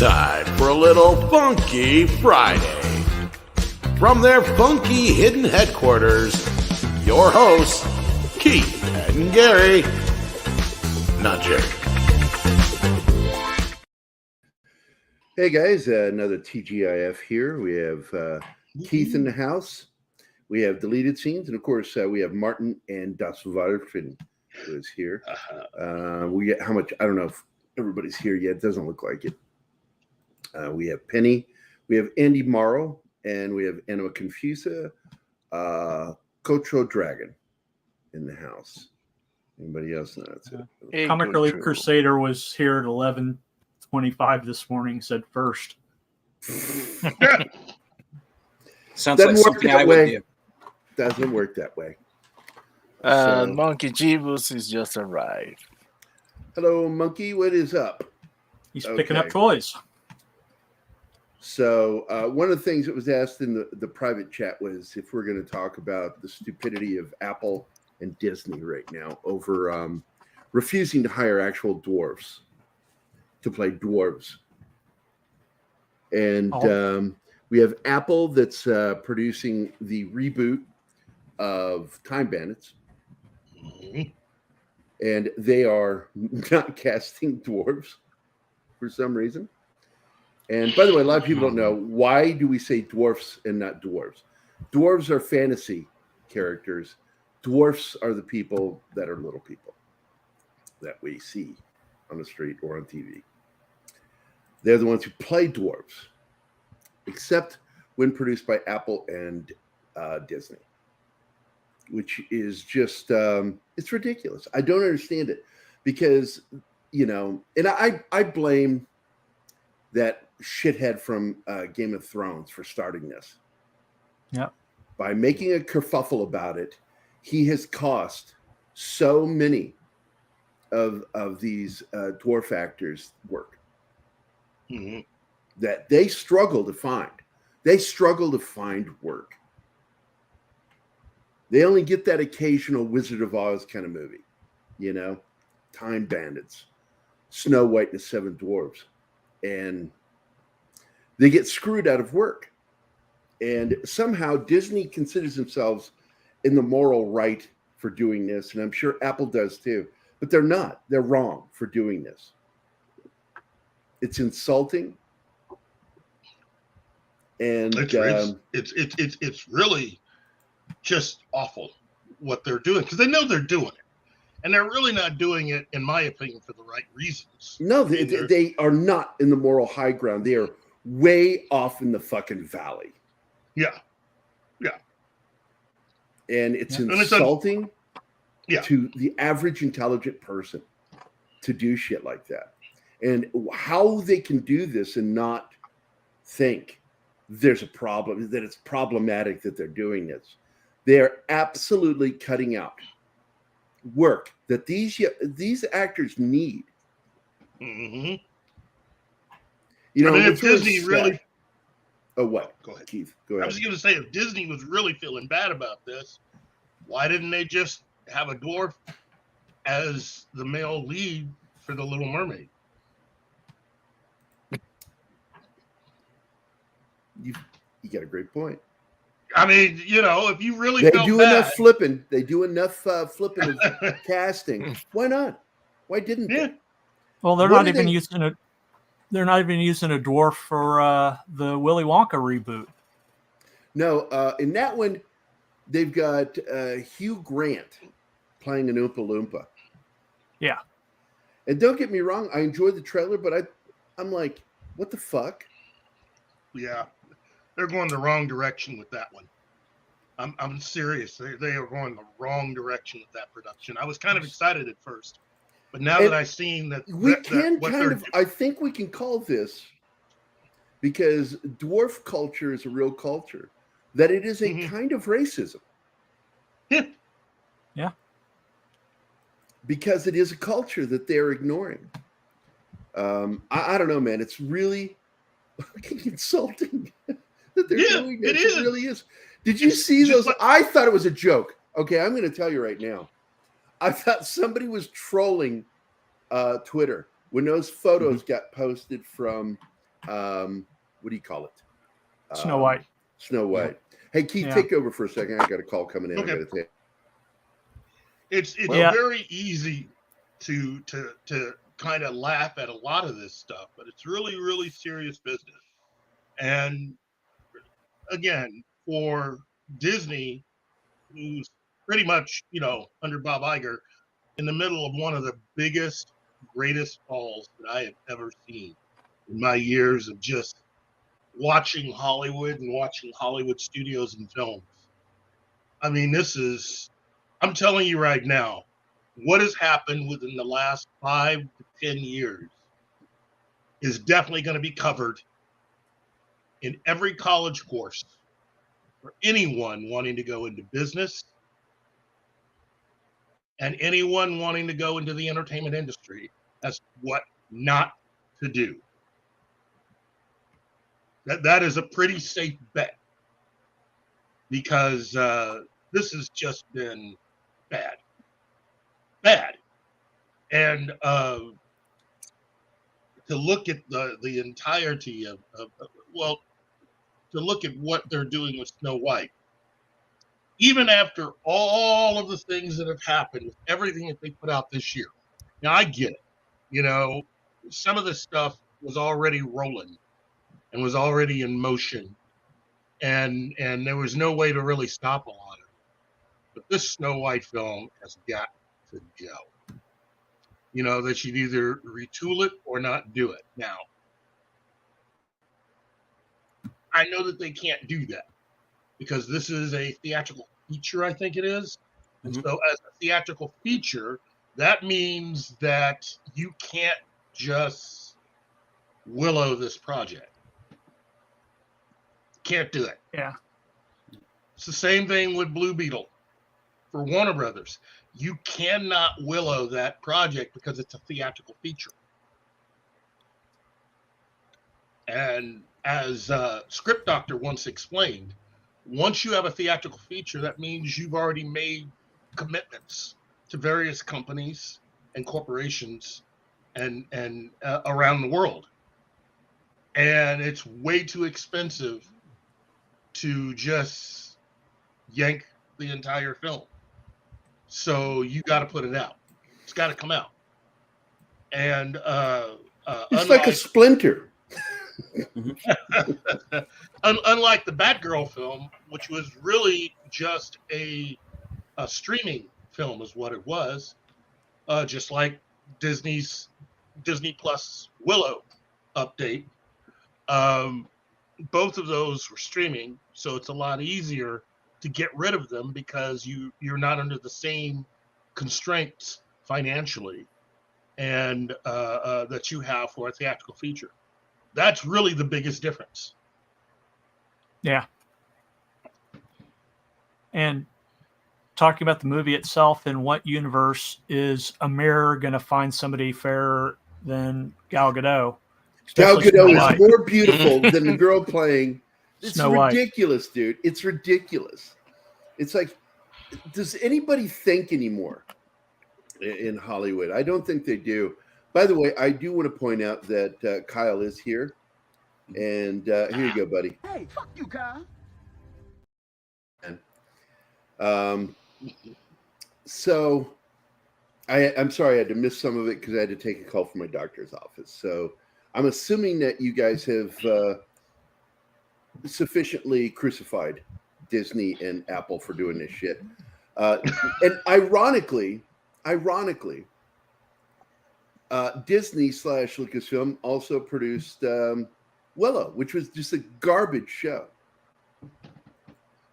time for a little Funky Friday. From their funky hidden headquarters, your hosts, Keith and Gary. Not Jerry. Hey guys, another TGIF here. We have Keith in the house. We have deleted scenes, and of course, we have Martin and Das Wolfen who is here. We get how much? I don't know if everybody's here yet. It doesn't look like it. We have Penny, we have Andy Morrow, and we have Anima Confusa, Cocho Dragon in the house. Anybody else? No, that's it. Hey, Comic Relief Crusader was here at 11:25 this morning. Said first. Sounds like something I would do. Doesn't work that way. Monkey Jeebus is just arrived. Hello, Monkey. What is up? He's picking up toys. So one of the things that was asked in the private chat was if we're going to talk about the stupidity of Apple and Disney right now over refusing to hire actual dwarves to play dwarves. And we have Apple that's producing the reboot of Time Bandits. And they are not casting dwarves for some reason. And by the way, a lot of people don't know, why do we say dwarfs and not dwarves? Dwarves are fantasy characters. Dwarfs are the people that are little people that we see on the street or on TV. They're the ones who play dwarves, except when produced by Apple and Disney, which is just, it's ridiculous. I don't understand it because, you know, and I blame that shithead from Game of Thrones for starting this. Yeah. By making a kerfuffle about it, he has cost so many of these dwarf actors work that they struggle to find. They struggle to find work. They only get that occasional Wizard of Oz kind of movie, you know, Time Bandits, Snow White and the Seven Dwarfs. And they get screwed out of work. And somehow Disney considers themselves in the moral right for doing this. And I'm sure Apple does too. But they're not. They're wrong for doing this. It's insulting. And it's really just awful what they're doing because they know they're doing it. And they're really not doing it, in my opinion, for the right reasons. No, they are not in the moral high ground. They are way off in the fucking valley. Yeah. Yeah. And it's insulting to the average intelligent person to do shit like that. And how they can do this and not think there's a problem, that it's problematic that they're doing this. They're absolutely cutting out work that these actors need. Mm-hmm. You know, I mean, if Disney really... Oh, what? Go ahead, Keith. Go ahead. I was going to say, if Disney was really feeling bad about this, why didn't they just have a dwarf as the male lead for The Little Mermaid? You got a great point. I mean, you know, if you really they felt do bad, enough flipping. They do enough flipping of casting. Why not? Why didn't they? Well, they're not even using a dwarf for the Willy Wonka reboot. No, in that one, they've got Hugh Grant playing an Oompa Loompa. Yeah. And don't get me wrong, I enjoyed the trailer, but I'm like, what the fuck? Yeah. They're going the wrong direction with that one. I'm serious. They are going the wrong direction with that production. I was kind of excited at first, but now that I've seen that, I think we can call this, because dwarf culture is a real culture, that it is a kind of racism. Yeah. Yeah. Because it is a culture that they're ignoring. I don't know, man. It's really fucking insulting. That they're doing this. It really is. Did you see those? I thought it was a joke. Okay, I'm going to tell you right now. I thought somebody was trolling Twitter when those photos got posted from what do you call it? Snow White. Snow White. Hey, Keith, take over for a second. I got a call coming in. Okay. I got to take. It's very easy to kind of laugh at a lot of this stuff, but it's really, really serious business. And again, for Disney, who's pretty much, under Bob Iger, in the middle of one of the biggest, greatest falls that I have ever seen in my years of just watching Hollywood and watching Hollywood studios and films. I mean, I'm telling you right now, what has happened within the last 5 to 10 years is definitely going to be covered in every college course for anyone wanting to go into business and anyone wanting to go into the entertainment industry as what not to do. That is a pretty safe bet, because this has just been bad. And to look at the entirety of to look at what they're doing with Snow White, even after all of the things that have happened with everything that they put out this year. Now, I get it. Some of this stuff was already rolling and was already in motion, and there was no way to really stop a lot of it. But this Snow White film has got to go. They should either retool it or not do it. Now, I know that they can't do that because this is a theatrical feature, I think it is. And so as a theatrical feature, that means that you can't just willow this project. Can't do it. Yeah. It's the same thing with Blue Beetle for Warner Brothers. You cannot willow that project because it's a theatrical feature. And as Script Doctor once explained, once you have a theatrical feature, that means you've already made commitments to various companies and corporations and around the world. And it's way too expensive to just yank the entire film. So you got to put it out. It's got to come out. And it's like a splinter. Unlike the Batgirl film, which was really just a streaming film, is what it was, just like Disney Plus Willow update. Both of those were streaming, so it's a lot easier to get rid of them because you're not under the same constraints financially and that you have for a theatrical feature. That's really the biggest difference. Yeah. And talking about the movie itself, in what universe is Amir going to find somebody fairer than Gal Gadot? Gal Gadot is more beautiful than the girl playing. It's Snow ridiculous, White. Dude. It's ridiculous. It's like, does anybody think anymore in Hollywood? I don't think they do. By the way, I do want to point out that Kyle is here. And here you go, buddy. Hey, fuck you, Kyle. So I'm sorry I had to miss some of it because I had to take a call from my doctor's office. So I'm assuming that you guys have sufficiently crucified Disney and Apple for doing this shit. And ironically, Disney/Lucasfilm also produced Willow, which was just a garbage show.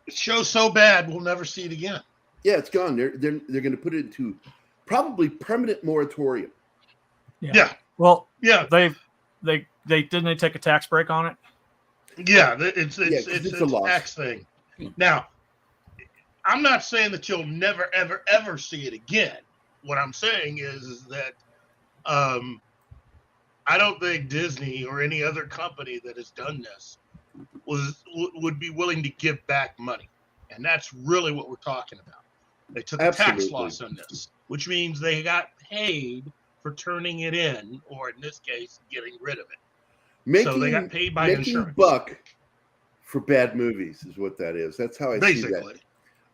The show's so bad we'll never see it again. Yeah, it's gone. They're going to put it into probably permanent moratorium. Yeah. Well, yeah. They didn't they take a tax break on it? Yeah, it's a loss. tax thing. Now, I'm not saying that you'll never, ever, ever see it again. What I'm saying is that I don't think Disney or any other company that has done this would be willing to give back money. And that's really what we're talking about. They took a tax loss on this, which means they got paid for turning it in, or in this case, getting rid of it. So they got paid by making insurance. buck for bad movies is what that is. That's how I see Basically.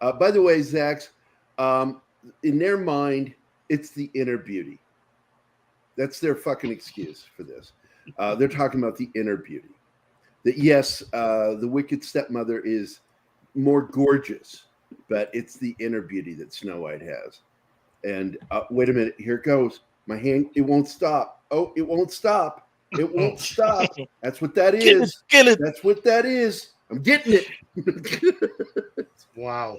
that. By the way, Zax, in their mind, it's the inner beauty. That's their fucking excuse for this. They're talking about the inner beauty. That yes, the wicked stepmother is more gorgeous, but it's the inner beauty that Snow White has. And wait a minute, here it goes. My hand, it won't stop. Oh, it won't stop. It won't stop. That's what that is. Kill it. That's what that is. I'm getting it. Wow.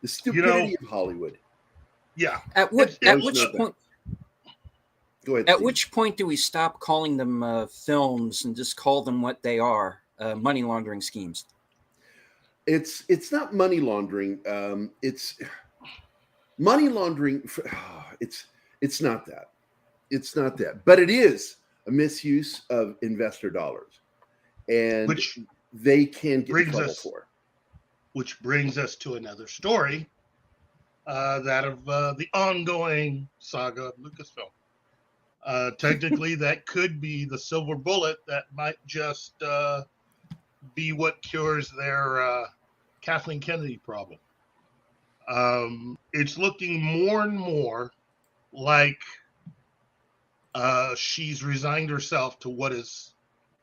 The stupidity of Hollywood. Yeah. At which point? Go ahead. At Steve. which point do we stop calling them films and just call them what they are? Money laundering schemes. It's not money laundering. It's money laundering. It's not that. It's not that. But it is a misuse of investor dollars, and Which they can get in trouble for. Which brings us to another story, that of the ongoing saga of Lucasfilm. Technically, that could be the silver bullet that might just be what cures their Kathleen Kennedy problem. It's looking more and more like she's resigned herself to what is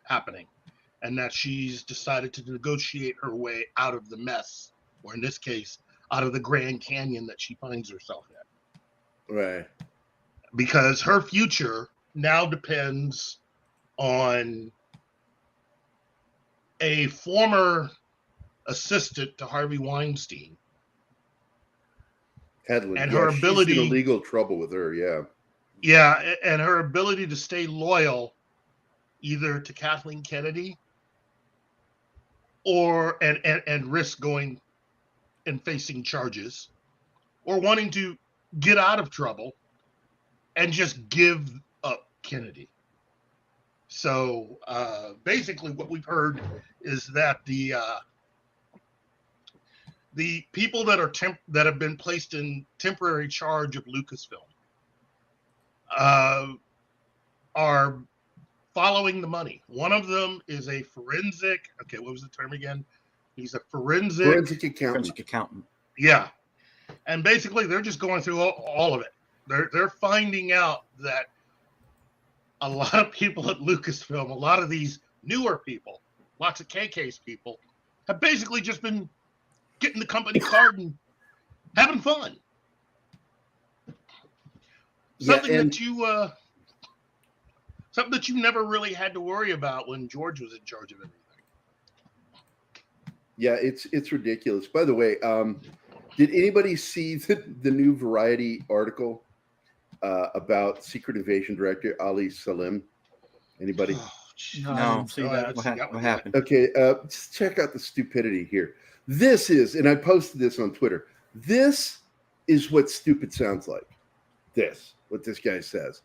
happening, and that she's decided to negotiate her way out of the mess, or in this case, out of the Grand Canyon that she finds herself in. Right. Because her future now depends on a former assistant to Harvey Weinstein. Hedlund. And her ability, she's in legal trouble with her, yeah. Yeah, and her ability to stay loyal either to Kathleen Kennedy or and risk going and facing charges, or wanting to get out of trouble and just give up Kennedy. So basically what we've heard is that the people that are that have been placed in temporary charge of Lucasfilm are following the money. One of them is a forensic. Okay, what was the term again? He's a forensic accountant. Yeah, and basically they're just going through all of it. They're finding out that a lot of people at Lucasfilm, a lot of these newer people, lots of KK's people, have basically just been getting the company card and having fun. Something that you never really had to worry about when George was in charge of everything. Yeah, it's ridiculous. By the way, did anybody see the new Variety article about Secret Invasion director Ali Salim? Anybody? No, I didn't see that. What happened? Okay, just check out the stupidity here. This is, and I posted this on Twitter, this is what stupid sounds like. What this guy says.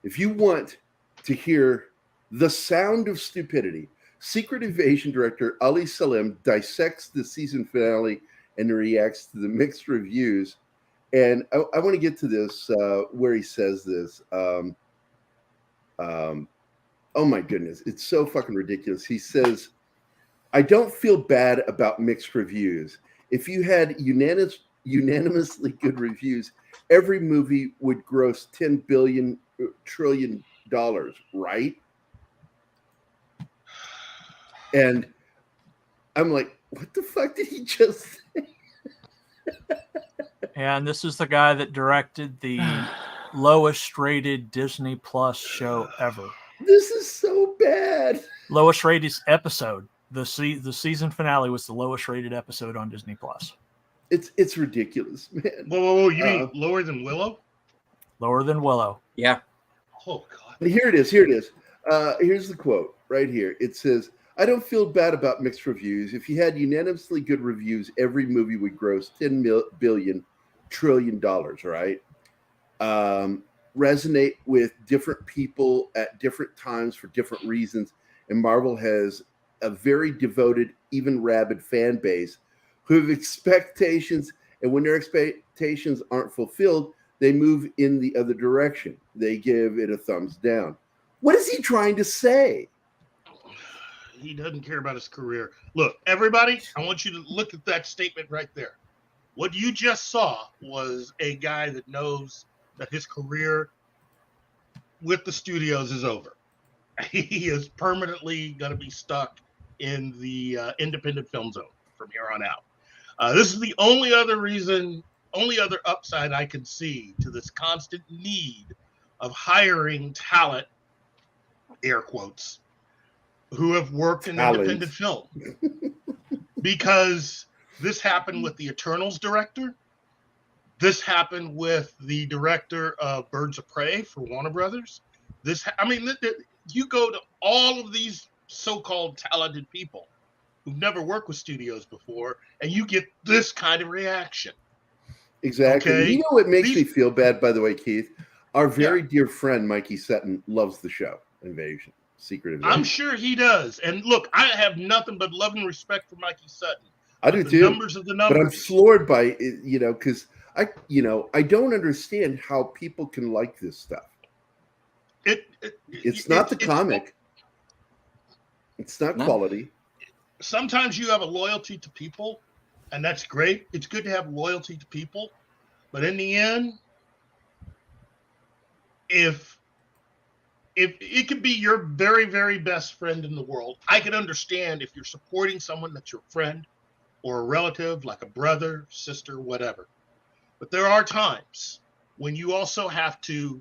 If you want to hear the sound of stupidity, Secret Invasion director Ali Salim dissects the season finale and reacts to the mixed reviews. And I want to get to this where he says this. Oh my goodness, it's so fucking ridiculous. He says, I don't feel bad about mixed reviews. If you had unanimously good reviews, every movie would gross $10 trillion, right? And I'm like, what the fuck did he just say? And this is the guy that directed the lowest rated Disney Plus show ever. This is so bad. Lowest rated episode. The season finale was the lowest rated episode on Disney Plus. It's ridiculous, man. Whoa! You mean lower than Willow? Lower than Willow. Yeah. Oh God. Here it is. Here's the quote right here. It says, I don't feel bad about mixed reviews. If you had unanimously good reviews, every movie would gross $10 trillion, right? Resonate with different people at different times for different reasons. And Marvel has a very devoted, even rabid fan base who have expectations. And when their expectations aren't fulfilled, they move in the other direction. They give it a thumbs down. What is he trying to say? He doesn't care about his career. Look, everybody, I want you to look at that statement right there. What you just saw was a guy that knows that his career with the studios is over. He is permanently going to be stuck in the independent film zone from here on out. This is the only other upside I can see to this constant need of hiring talent, air quotes, who have worked in independent film. Because this happened with the Eternals director. This happened with the director of Birds of Prey for Warner Brothers. You go to all of these so-called talented people who've never worked with studios before, and you get this kind of reaction. Exactly. Okay? You know what makes me feel bad, by the way, Keith? Our very dear friend, Mikey Sutton, loves the show, Secret Invasion. I'm sure he does. And look, I have nothing but love and respect for Mikey Sutton. I do too. Numbers of the numbers. But I'm floored by it, because I don't understand how people can like this stuff. It's not the comic. It's not quality. Sometimes you have a loyalty to people, and that's great. It's good to have loyalty to people. But in the end, if it could be your very, very best friend in the world, I can understand if you're supporting someone that's your friend or a relative, like a brother, sister, whatever. But there are times when you also have to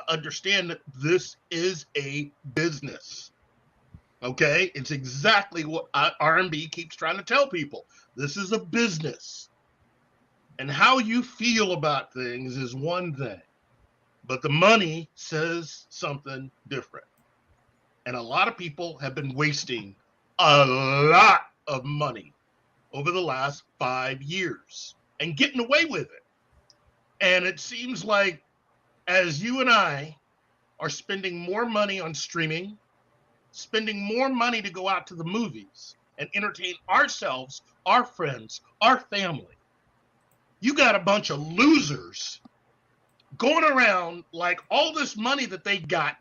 understand that this is a business. Okay? It's exactly what R&B keeps trying to tell people. This is a business. And how you feel about things is one thing. But the money says something different. And a lot of people have been wasting a lot of money over the last 5 years and getting away with it. And it seems like as you and I are spending more money on streaming, spending more money to go out to the movies and entertain ourselves, our friends, our family, you got a bunch of losers going around like all this money that they got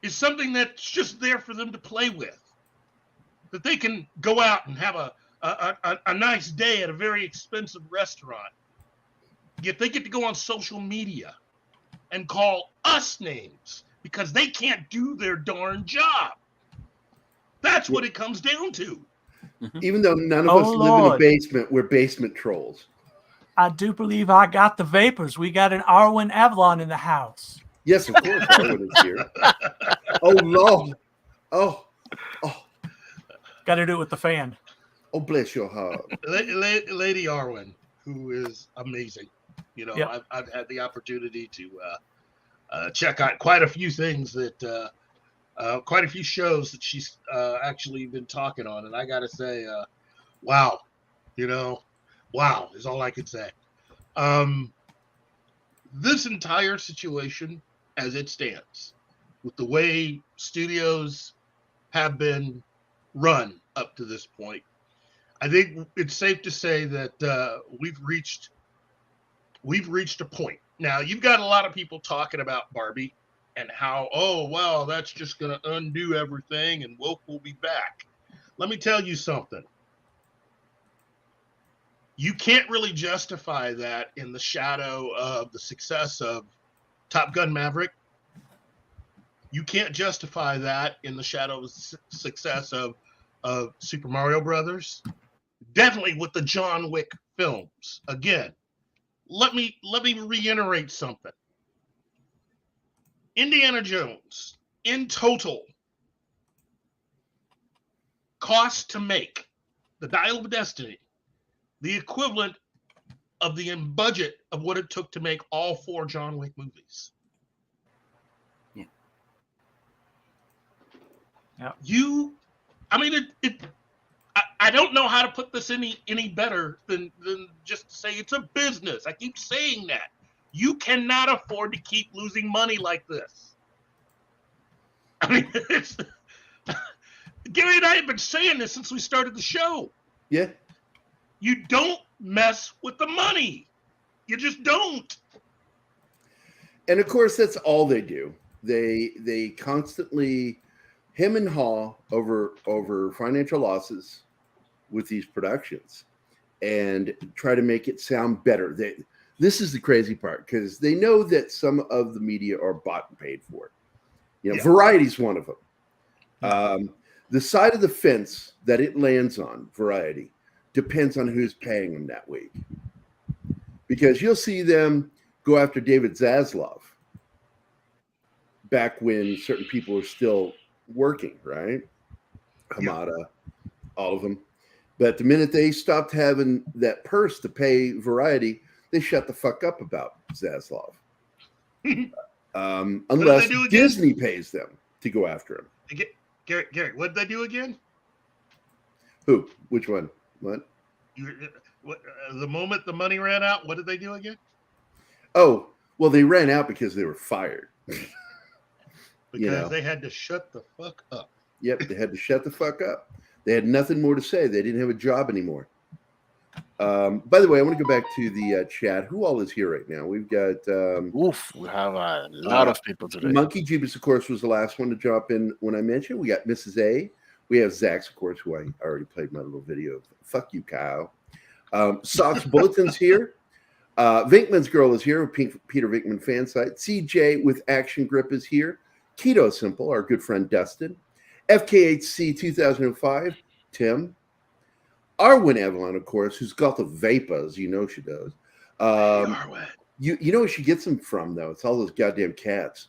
is something that's just there for them to play with. That they can go out and have a nice day at a very expensive restaurant. Yet they get to go on social media and call us names because they can't do their darn job. That's what it comes down to. Even though none of us live in a basement, we're basement trolls. I do believe I got the vapors. We got an Arwen Avalon in the house. Yes, of course, Arwen is here. Oh, Lord. Oh. Got to do it with the fan. Oh, bless your heart. Lady Arwen, who is amazing. I've had the opportunity to check out quite a few things that, quite a few shows that she's actually been talking on. And I got to say, wow, wow is all I can say. This entire situation as it stands, with the way studios have been run up to this point, I think it's safe to say that we've reached a point. Now, you've got a lot of people talking about Barbie and how, that's just going to undo everything and woke will be back. Let me tell you something. You can't really justify that in the shadow of the success of Top Gun Maverick. You can't justify that in the shadow of the success of Super Mario Brothers. Definitely with the John Wick films. Again, let me reiterate something. Indiana Jones, in total, cost to make the Dial of Destiny, the equivalent of the budget of what it took to make all 4 John Wick movies. Yeah. I don't know how to put this any better than just to say it's a business. I keep saying that. You cannot afford to keep losing money like this. I mean, Gary and I have been saying this since we started the show. Yeah. You don't mess with the money. You just don't. And of course, that's all they do. They constantly him and haw over financial losses with these productions and try to make it sound better. This is the crazy part because they know that some of the media are bought and paid for. Variety's one of them. The side of the fence that it lands on, Variety, depends on who's paying them that week. Because you'll see them go after David Zaslav back when certain people were still working, right? Hamada, all of them. But the minute they stopped having that purse to pay Variety, they shut the fuck up about Zaslav. Unless Disney pays them to go after him. Gary, what did they do again? Who? Which one? What? The moment the money ran out, what did they do again? Oh, well, they ran out because they were fired. Because they had to shut the fuck up. Yep, they had to shut the fuck up. They had nothing more to say. They didn't have a job anymore. By the way, I want to go back to the chat. Who all is here right now? We've got... we have a lot of people today. Monkey Jeebus, of course, was the last one to drop in when I mentioned. We got Mrs. A. We have Zach's, of course, who I already played my little video of. Fuck you, Kyle. Socks Bulletin's here. Vinkman's Girl is here. Peter Vinkman fan site. CJ with Action Grip is here. Keto Simple, our good friend Dustin. FKHC 2005, Tim. Arwen Avalon, of course, who's got the vapors. You know she does. You know where she gets them from, though? It's all those goddamn cats.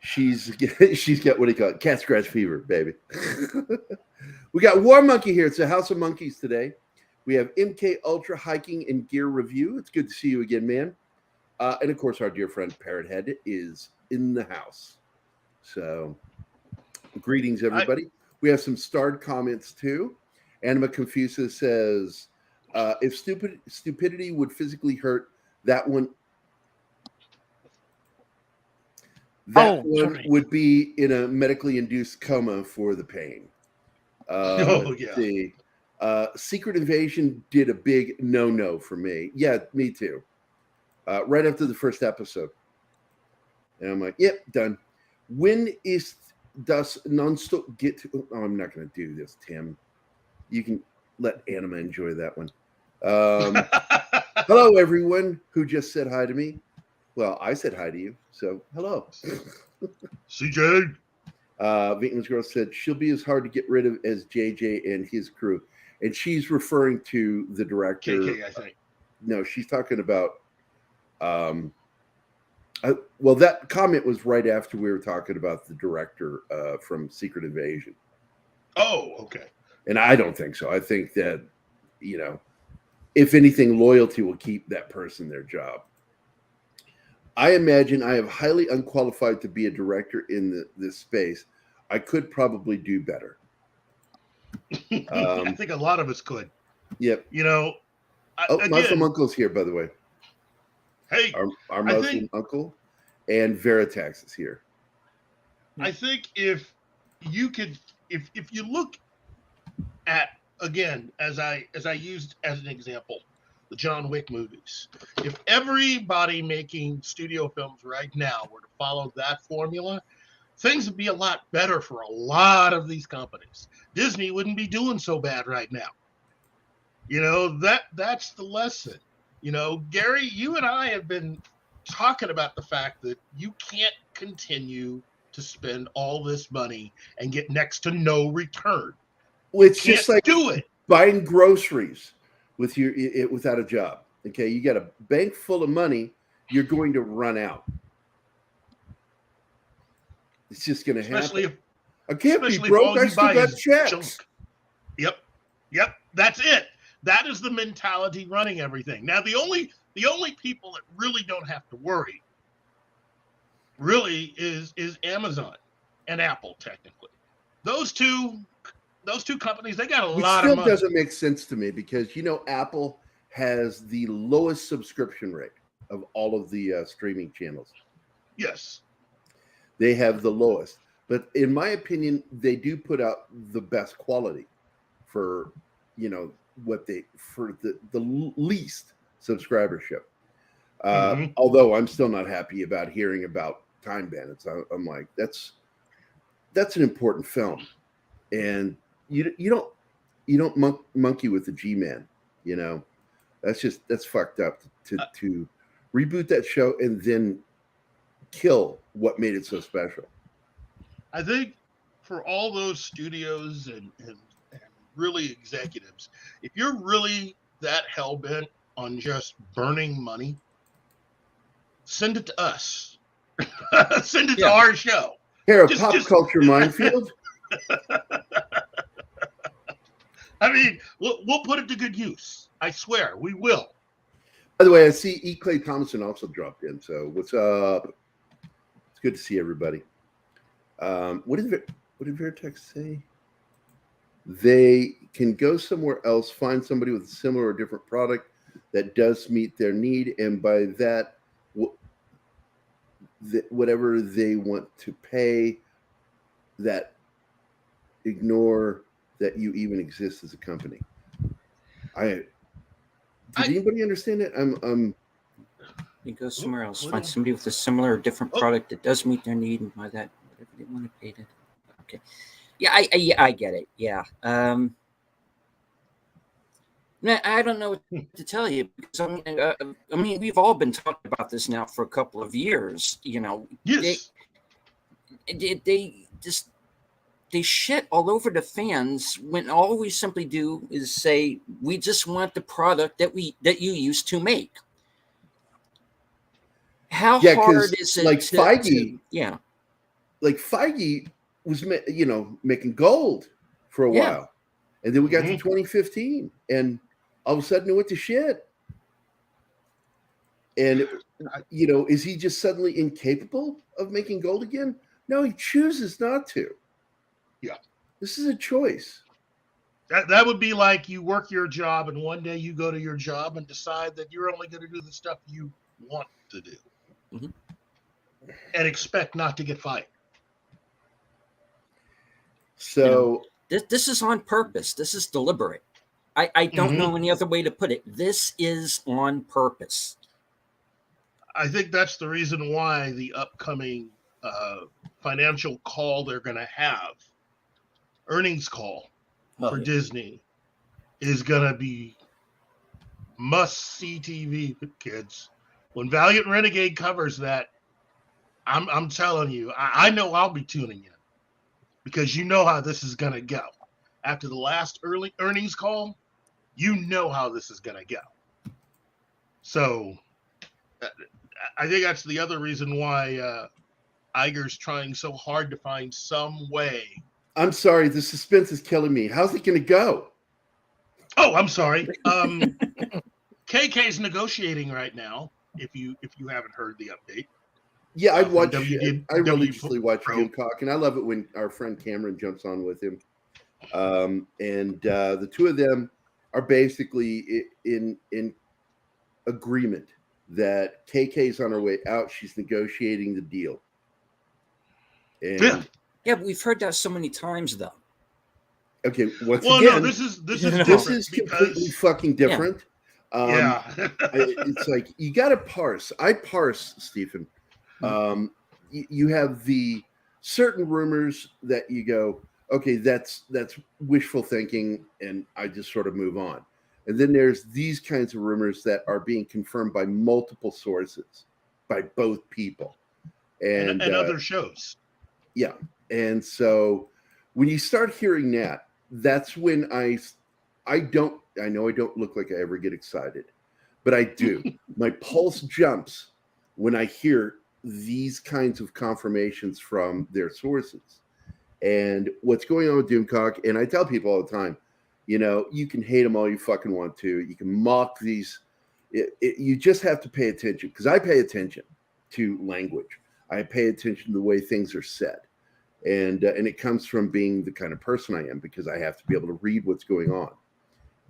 She's got, what do you call it? Cat scratch fever, baby. We got War Monkey here. It's a House of Monkeys today. We have MK Ultra Hiking and Gear Review. It's good to see you again, man. And of course, our dear friend Parrothead is in the house. So, greetings, everybody. We have some starred comments too. Anima Confusa says, if stupidity would physically hurt, that one would be in a medically induced coma for the pain. See. Secret Invasion did a big no for me. Yeah, me too. Right after the first episode. And I'm like, yep, done. When is das nonstop get to... Oh, I'm not going to do this, Tim. You can let Anima enjoy that one. Hello, everyone who just said hi to me. Well, I said hi to you, so hello. CJ. Vietnamese Girl said she'll be as hard to get rid of as JJ and his crew. And she's referring to the director. KK, I think. No, she's talking about... well, that comment was right after we were talking about the director from Secret Invasion. Oh, okay. And I don't think so. I think that, if anything, loyalty will keep that person their job. I imagine I am highly unqualified to be a director in this space. I could probably do better. I think a lot of us could. Yep. Muslim Uncle's here, by the way. Hey, our Muslim uncle and Veritax is here. I think if you look at, again, as I used as an example, the John Wick movies, if everybody making studio films right now were to follow that formula, things would be a lot better for a lot of these companies. Disney wouldn't be doing so bad right now. That's the lesson. Gary, you and I have been talking about the fact that you can't continue to spend all this money and get next to no return. Well, it's just like do it. Buying groceries without a job. Okay, you got a bank full of money, you're going to run out. It's just going to happen. I can't be broke. I still got checks. Junk. Yep. That's it. That is the mentality running everything. Now, the only people that really don't have to worry really is Amazon and Apple, technically. Those two companies, they got a lot of money. It still doesn't make sense to me because, Apple has the lowest subscription rate of all of the streaming channels. Yes. They have the lowest. But in my opinion, they do put out the best quality for, for the least subscribership. Although I'm still not happy about hearing about Time Bandits. I'm like, that's an important film, and you don't monkey with the G-Man. You know, that's fucked up to reboot that show and then kill what made it so special. I think for all those studios and really executives, if you're really that hell bent on just burning money, send it to us. Send it to our show. Here, pop culture minefield. I mean, we'll put it to good use. I swear, we will. By the way, I see E. Clay Thomason also dropped in. So what's up? It's good to see everybody. What did Vertex say? They can go somewhere else, find somebody with a similar or different product that does meet their need, and by that, whatever they want to pay, that ignore that you even exist as a company. Did anybody understand it? You go somewhere else, find somebody with a similar or different product that does meet their need, and by that, whatever they want to pay to. Okay. Yeah, I get it. Yeah. I don't know what to tell you, because I mean, we've all been talking about this now for a couple of years. You know, yes. They shit all over the fans when all we simply do is say we just want the product that you used to make. How hard is it? Like Feige, yeah, like Feige was making gold for a while, and then we got to 2015, and all of a sudden it went to shit. And is he just suddenly incapable of making gold again? No, he chooses not to. Yeah, this is a choice. That would be like you work your job, and one day you go to your job and decide that you're only going to do the stuff you want to do, and expect not to get fired. So this is on purpose. This is deliberate. I don't know any other way to put it. This is on purpose. I think that's the reason why the upcoming financial call they're going to have, earnings call for Disney, is going to be must-see TV, kids. When Valiant Renegade covers that, I'm telling you, I know I'll be tuning in, because you know how this is going to go. After the last early earnings call, you know how this is going to go. So I think that's the other reason why Iger's trying so hard to find some way. I'm sorry, the suspense is killing me. How's it going to go? Oh, I'm sorry. KK's negotiating right now. If you haven't heard the update. Yeah, I religiously watch Doomcock, and I love it when our friend Cameron jumps on with him. And the two of them are basically in agreement that KK's on her way out. She's negotiating the deal. And yeah, but we've heard that so many times, though. Okay, no, this is completely fucking different. Yeah. It's like you got to parse. I parse, Stephen. You have the certain rumors that you go, okay, that's wishful thinking, and I just sort of move on. And then there's these kinds of rumors that are being confirmed by multiple sources, by both people, and other shows. Yeah, and so when you start hearing that, that's when I know I don't look like I ever get excited, but I do. My pulse jumps when I hear these kinds of confirmations from their sources. And what's going on with Doomcock, and I tell people all the time, you can hate them all you fucking want to. You can mock these. You just have to pay attention, because I pay attention to language. I pay attention to the way things are said. And it comes from being the kind of person I am, because I have to be able to read what's going on.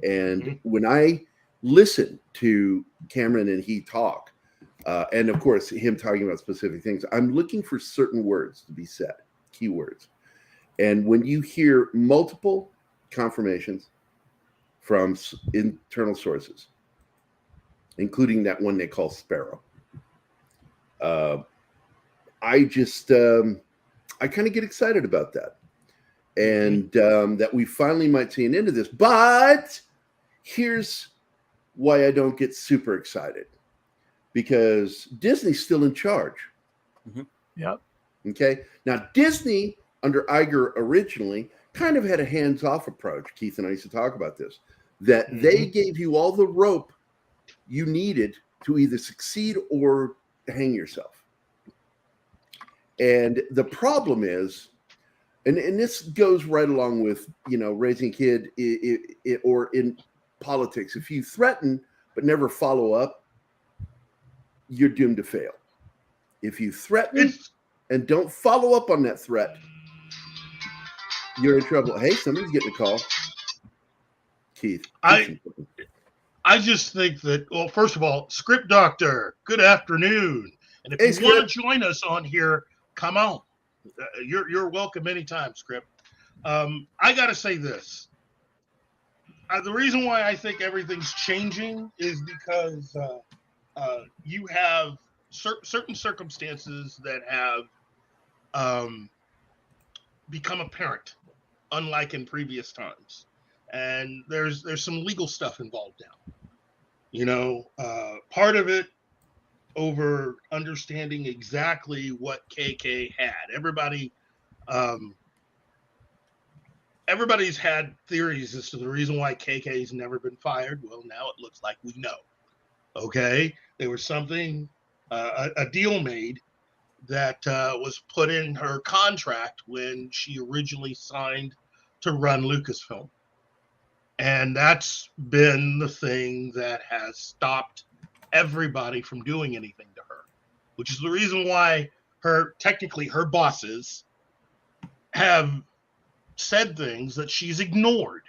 And when I listen to Cameron and he talk, and of course him talking about specific things, I'm looking for certain words to be said, keywords. And when you hear multiple confirmations from internal sources, including that one they call Sparrow. I kind of get excited about that. And that we finally might see an end to this. But here's why I don't get super excited. Because Disney's still in charge. Yep. Okay. Now, Disney, under Iger originally, kind of had a hands-off approach. Keith and I used to talk about this. That they gave you all the rope you needed to either succeed or hang yourself. And the problem is, and this goes right along with, raising a kid or in politics. If you threaten but never follow up, you're doomed to fail. If you threaten and don't follow up on that threat, you're in trouble. Hey, somebody's getting a call. Keith. I just think that, well, first of all, Script Doctor, good afternoon. And if you want to join us on here, come on. You're welcome anytime, Script. I got to say this. The reason why I think everything's changing is because you have certain circumstances that have become apparent, unlike in previous times. And there's some legal stuff involved now. Part of it over understanding exactly what KK had. Everybody's had theories as to the reason why KK's never been fired. Well, now it looks like we know. Okay, there was something, a deal made that was put in her contract when she originally signed to run Lucasfilm. And that's been the thing that has stopped everybody from doing anything to her, which is the reason why technically her bosses have said things that she's ignored.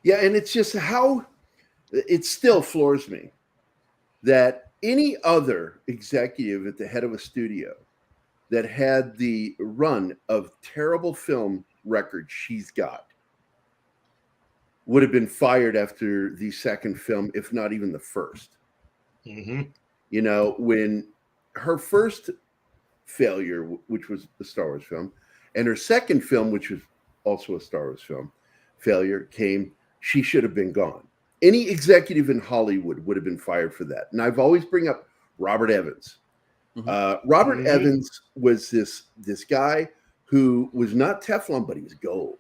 Yeah, and it's just it still floors me that any other executive at the head of a studio that had the run of terrible film records she's got would have been fired after the second film, if not even the first. When her first failure, which was the Star Wars film, and her second film, which was also a Star Wars film, failure came, she should have been gone. Any executive in Hollywood would have been fired for that. And I've always bring up Robert Evans. Robert Evans was this guy who was not Teflon, but he was gold.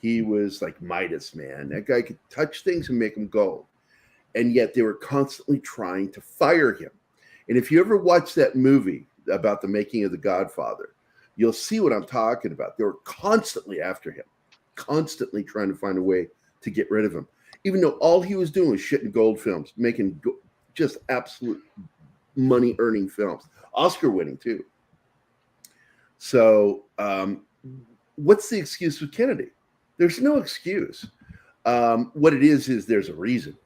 He was like Midas, man. That guy could touch things and make them gold. And yet they were constantly trying to fire him. And if you ever watch that movie about the making of The Godfather, you'll see what I'm talking about. They were constantly after him, constantly trying to find a way to get rid of him, even though all he was doing was shitting gold films, making just absolute money-earning films, Oscar-winning too. So what's the excuse with Kennedy? There's no excuse. What it is there's a reason.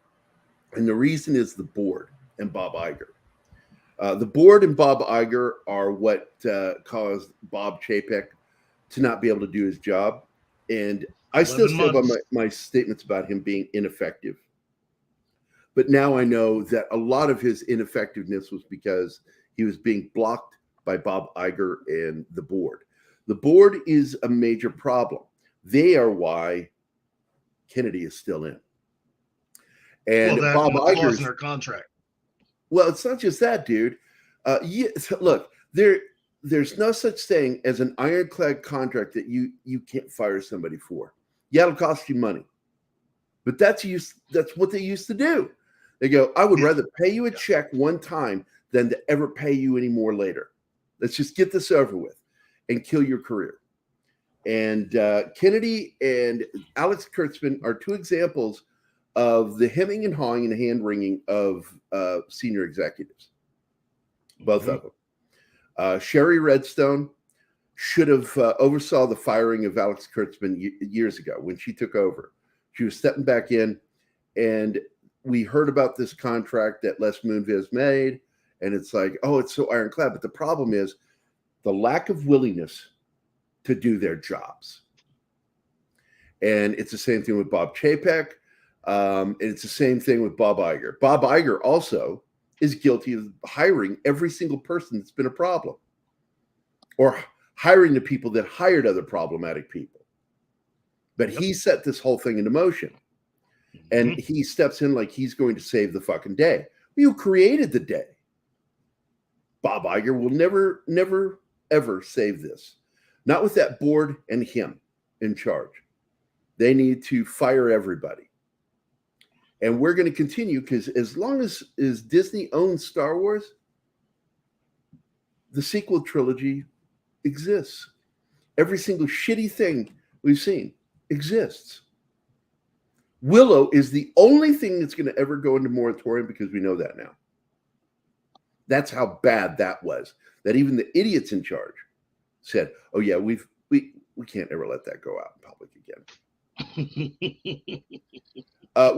And the reason is the board and Bob Iger. The board and Bob Iger are what caused Bob Chapek to not be able to do his job. And I still stand by my statements about him being ineffective. But now I know that a lot of his ineffectiveness was because he was being blocked by Bob Iger and the board. The board is a major problem. They are why Kennedy is still in. And Bob Iger's in her contract. Well, it's not just that, dude. Look, there's no such thing as an ironclad contract that you can't fire somebody for. Yeah, it'll cost you money, but that's what they used to do. They go, I would rather pay you a check one time than to ever pay you any more later. Let's just get this over with and kill your career. And Kennedy and Alex Kurtzman are two examples of the hemming and hawing and hand-wringing of senior executives, both of them. Sherry Redstone should have oversaw the firing of Alex Kurtzman years ago when she took over. She was stepping back in, and we heard about this contract that Les Moonves made, and it's like, oh, it's so ironclad. But the problem is the lack of willingness to do their jobs. And it's the same thing with Bob Chapek. And it's the same thing with Bob Iger. Bob Iger also is guilty of hiring every single person that's been a problem, or hiring the people that hired other problematic people. But he set this whole thing into motion. And he steps in like he's going to save the fucking day. You created the day. Bob Iger will never, never, ever save this. Not with that board and him in charge. They need to fire everybody. And we're going to continue because as long as Disney owns Star Wars, the sequel trilogy exists. Every single shitty thing we've seen exists. Willow is the only thing that's going to ever go into moratorium because we know that now. That's how bad that was. That even the idiots in charge said, "Oh yeah, we can't ever let that go out in public again."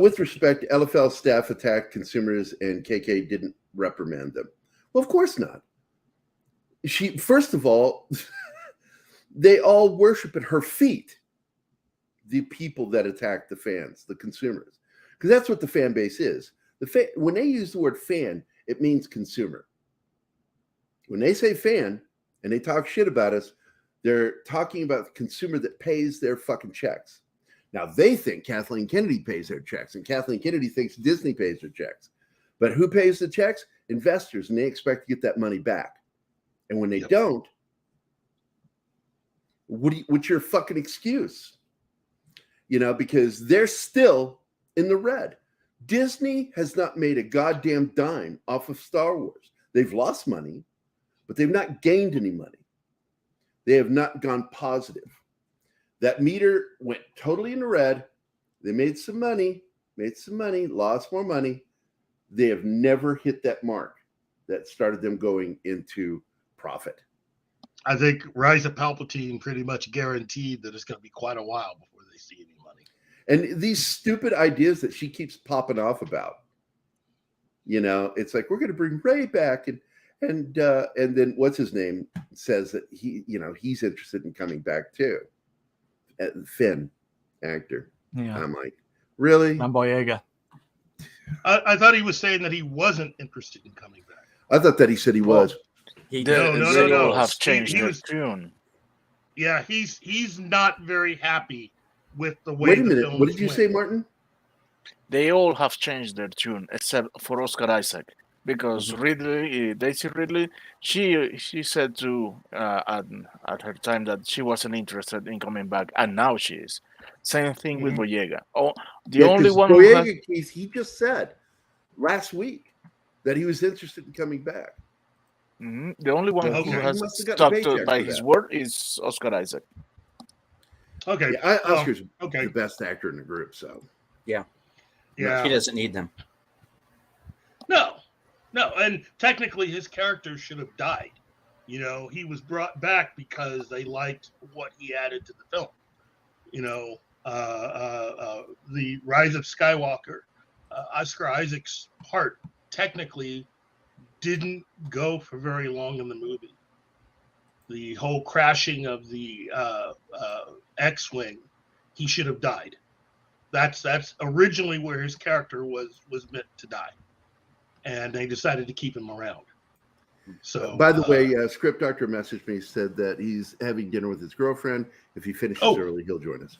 With respect, LFL staff attacked consumers and KK didn't reprimand them. Well, of course not. She, first of all, they all worship at her feet. The people that attack the fans, the consumers, because that's what the fan base is. When they use the word fan, it means consumer. When they say fan and they talk shit about us, they're talking about the consumer that pays their fucking checks. Now they think Kathleen Kennedy pays their checks, and Kathleen Kennedy thinks Disney pays their checks. But who pays the checks? Investors, and they expect to get that money back. And when they don't, what's your fucking excuse? You know, because they're still in the red. Disney has not made a goddamn dime off of Star Wars. They've lost money, but they've not gained any money. They have not gone positive. That meter went totally in the red. They made some money, lost more money. They have never hit that mark that started them going into profit. I think Rise of Palpatine pretty much guaranteed that it's going to be quite a while before they see any money. And these stupid ideas that she keeps popping off about, you know, it's like, we're going to bring Ray back. And then what's his name says that he's interested in coming back too. Finn, actor. Yeah. I'm like, really? I'm Boyega. I thought he was saying that he wasn't interested in coming back. I thought that he said he was. They all have He changed their was- tune. Yeah, he's not very happy with the way. Wait a the minute. films What did you went. say, Martin? They all have changed their tune except for Oscar Isaac, because Daisy Ridley, she said to at her time that she wasn't interested in coming back, and now she is. Same thing with Boyega. Oh, the only 'cause one who Boyega case, he just said last week that he was interested in coming back. The only one Okay. who He has must have gotten a stuck paycheck by for his that. word is Oscar Isaac. Okay. Yeah, Oscar's okay. the best actor in the group, so Yeah. He doesn't need them. No, and technically his character should have died. You know, he was brought back because they liked what he added to the film. You know, the Rise of Skywalker, Oscar Isaac's part technically didn't go for very long in the movie. The whole crashing of the X-wing, he should have died. That's originally where his character was meant to die, and they decided to keep him around. So, by the way, Script Doctor messaged me, said that he's having dinner with his girlfriend. If he finishes early, he'll join us.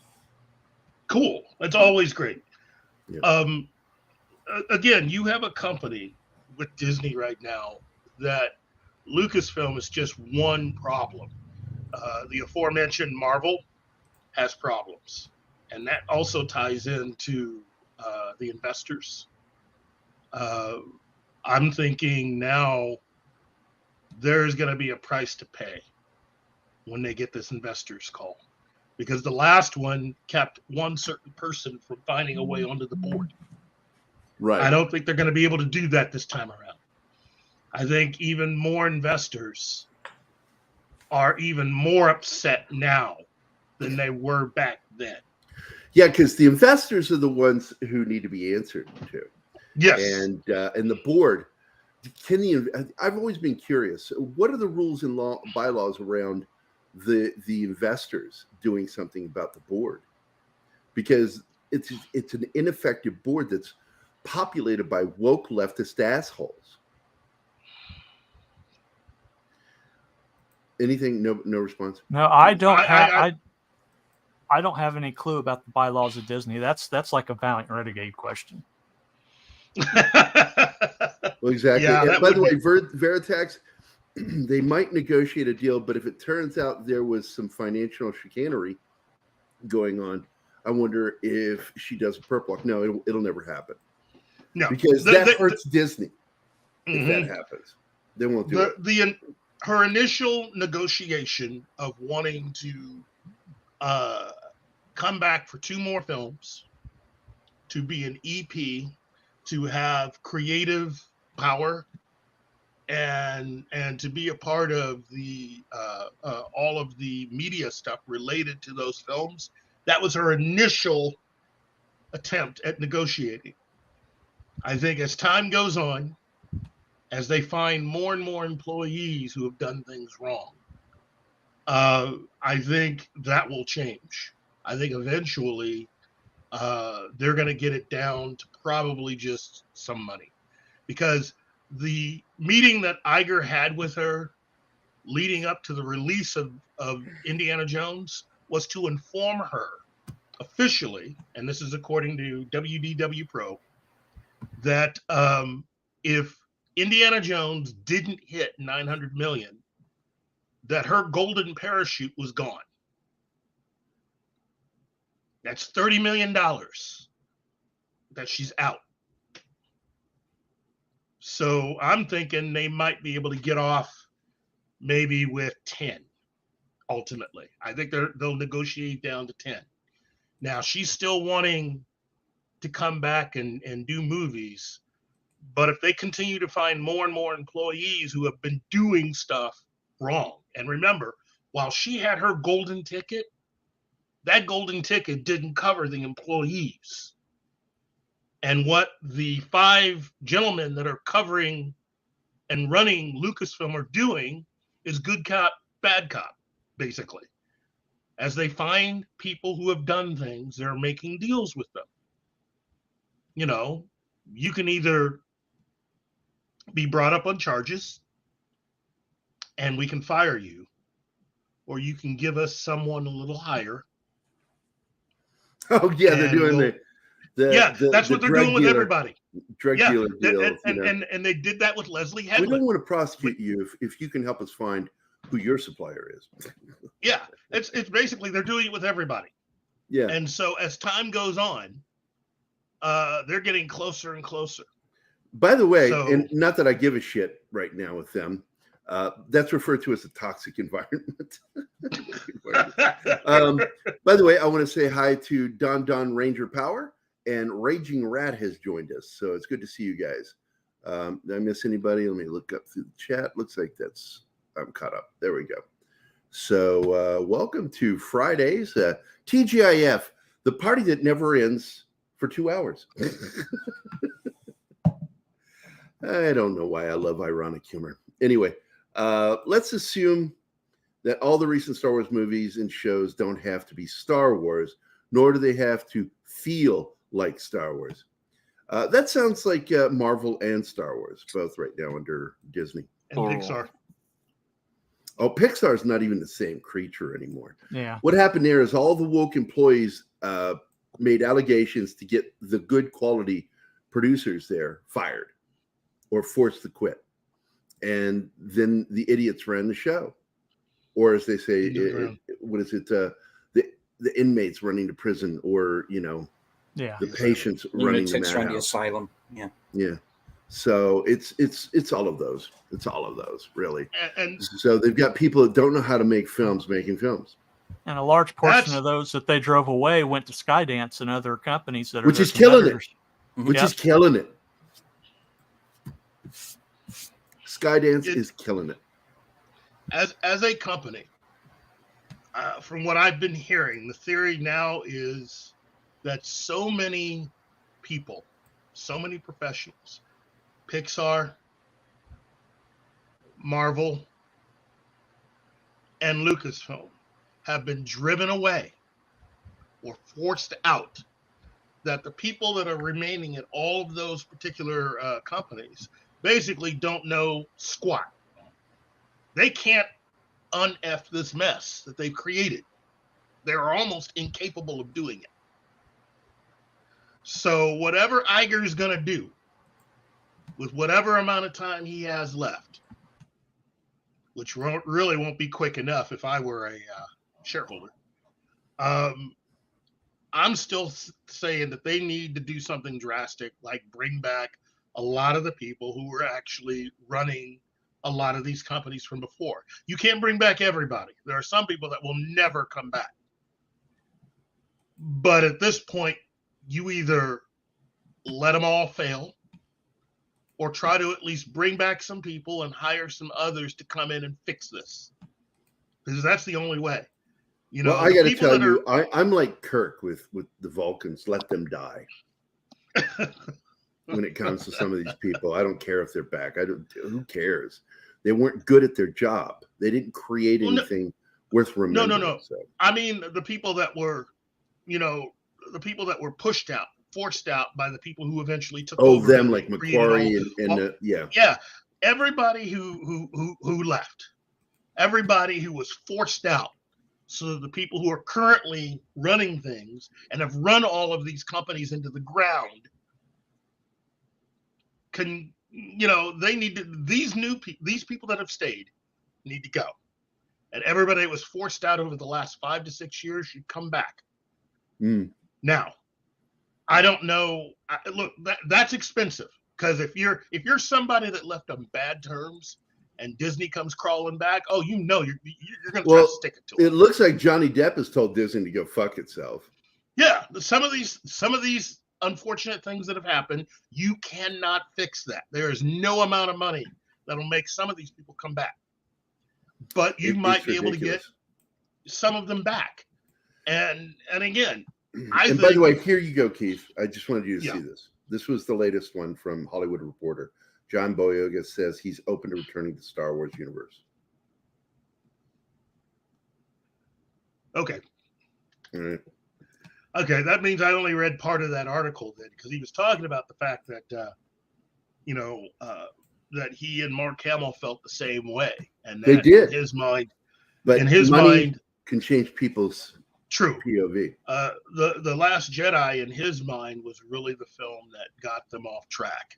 Cool. That's always great. Yeah. Again, you have a company with Disney right now that Lucasfilm is just one problem. The aforementioned Marvel has problems, and that also ties into the investors. I'm thinking now there's going to be a price to pay when they get this investors call, because the last one kept one certain person from finding a way onto the board. Right. I don't think they're going to be able to do that this time around. I think even more investors are even more upset now than they were back then. Yeah, because the investors are the ones who need to be answered to. Yes. And the board, I've always been curious. What are the rules and bylaws around the investors doing something about the board? Because it's an ineffective board that's populated by woke leftist assholes. Anything? No response. No, I don't have. I- I don't have any clue about the bylaws of Disney. That's like a Valiant Renegade question. Well, exactly. Yeah, And that by would the way, be- Veritex, they might negotiate a deal, but if it turns out there was some financial chicanery going on, I wonder if she does a perp walk. No, it'll never happen. No, Because that hurts Disney if that Mhm. happens. They won't do it. Her initial negotiation of wanting to come back for 2 more films, to be an EP, to have creative power, and to be a part of the all of the media stuff related to those films. That was her initial attempt at negotiating. I think as time goes on, as they find more and more employees who have done things wrong, I think that will change. I think eventually they're going to get it down to probably just some money, because the meeting that Iger had with her leading up to the release of Indiana Jones was to inform her officially, and this is according to WDW Pro, that if Indiana Jones didn't hit 900 million, that her golden parachute was gone. That's $30 million that she's out. So I'm thinking they might be able to get off maybe with 10 ultimately. I think they'll negotiate down to 10. Now she's still wanting to come back and do movies, but if they continue to find more and more employees who have been doing stuff wrong, and remember, while she had her golden ticket, that golden ticket didn't cover the employees. And what the 5 gentlemen that are covering and running Lucasfilm are doing is good cop, bad cop, basically. As they find people who have done things, they're making deals with them. You know, you can either be brought up on charges and we can fire you, or you can give us someone a little higher. Oh yeah, they're And doing that's what they're doing with everybody. Drug dealer deal. And they did that with Leslie We Headland. don't want to prosecute you if you can help us find who your supplier is. Yeah, it's basically they're doing it with everybody. Yeah. And so as time goes on, they're getting closer and closer. By the way, So- and not that I give a shit right now with them, that's referred to as a toxic environment. By the way, I want to say hi to Don Ranger Power, and Raging Rat has joined us. So it's good to see you guys. Did I miss anybody? Let me look up through the chat. Looks like I'm caught up. There we go. So welcome to Fridays. TGIF, the party that never ends for 2 hours. I don't know why I love ironic humor. Anyway, let's assume that all the recent Star Wars movies and shows don't have to be Star Wars, nor do they have to feel like Star Wars. That sounds like Marvel and Star Wars, both right now under Disney. And Pixar. Oh, Pixar's not even the same creature anymore. Yeah. What happened there is all the woke employees made allegations to get the good quality producers there fired or forced to quit. And then the idiots ran the show. Or as they say, what is it? The inmates running the prison, or, the patients running the Lunatics run the madhouse. asylum. Yeah. Yeah. So it's all of those. It's all of those, really. And So they've got people that don't know how to make films making films. And a large portion That's- of those that they drove away went to Skydance and other companies that are Which their is killing it. competitors. Which Yep. is killing it. Skydance is killing it. as a company, from what I've been hearing, the theory now is that so many people, so many professionals, Pixar, Marvel, and Lucasfilm have been driven away or forced out that the people that are remaining at all of those particular companies basically don't know squat. They can't un-F this mess that they've created. They're almost incapable of doing it. So whatever Iger's going to do with whatever amount of time he has left, which really won't be quick enough if I were a shareholder, I'm still saying that they need to do something drastic, like bring back a lot of the people who were actually running a lot of these companies from before. You can't bring back everybody. There are some people that will never come back. But at this point, you either let them all fail or try to at least bring back some people and hire some others to come in and fix this. Because that's the only way. You know, well, I got to tell you, I'm like Kirk with the Vulcans. Let them die. When it comes to some of these people, I don't care if they're back. Who cares? They weren't good at their job. They didn't create anything worth remembering. No. So. I mean, the people that were, the people that were pushed out, forced out by the people who eventually took over. Oh, them like Macquarie and yeah. Yeah. Everybody who left, everybody who was forced out. So the people who are currently running things and have run all of these companies into the ground can, they need to, these people that have stayed need to go. And everybody that was forced out over the last 5 to 6 years should come back. Now, I don't know. Look, that's expensive, because if you're somebody that left on bad terms and Disney comes crawling back, you're going to try to stick it to them. It looks like Johnny Depp has told Disney to go fuck itself. Yeah, some of these unfortunate things that have happened, you cannot fix that. There is no amount of money that'll make some of these people come back. But you might be able to get some of them back. And again, and by the way, here you go, Keith. I just wanted you to see this. This was the latest one from Hollywood Reporter. John Boyega says he's open to returning to the Star Wars universe. Okay. All right. Okay, that means I only read part of that article then, because he was talking about the fact that, that he and Mark Hamill felt the same way, and that they did. In his mind, but in his money mind, can change people's POV. The Last Jedi, in his mind, was really the film that got them off track.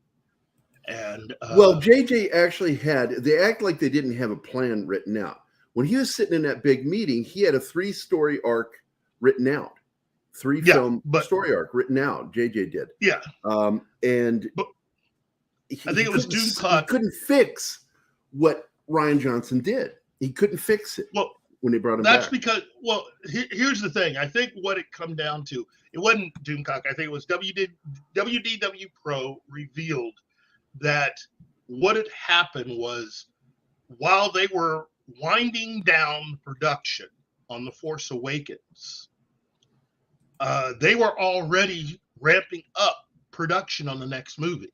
And well, JJ actually they act like they didn't have a plan written out. When he was sitting in that big meeting, he had a 3-story arc written out. 3-film story arc written out. JJ did. Yeah. And I think it was Doomcock. He couldn't fix what Rian Johnson did. He couldn't fix it. Well, when they brought him that's back. Because, here's the thing. I think what it come down to, it wasn't Doomcock. I think it was WDW Pro revealed that what had happened was, while they were winding down production on The Force Awakens, they were already ramping up production on the next movie.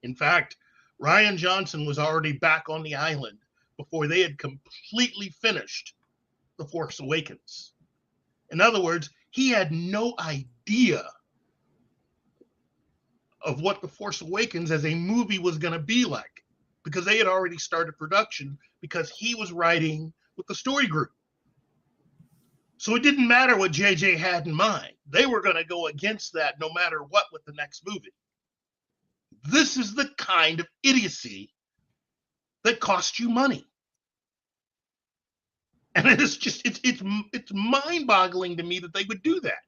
In fact, Rian Johnson was already back on the island before they had completely finished The Force Awakens. In other words, he had no idea of what The Force Awakens as a movie was going to be like, because they had already started production, because he was writing with the story group. So it didn't matter what JJ had in mind. They were going to go against that no matter what with the next movie. This is the kind of idiocy that costs you money. And it is just, it's mind-boggling to me that they would do that.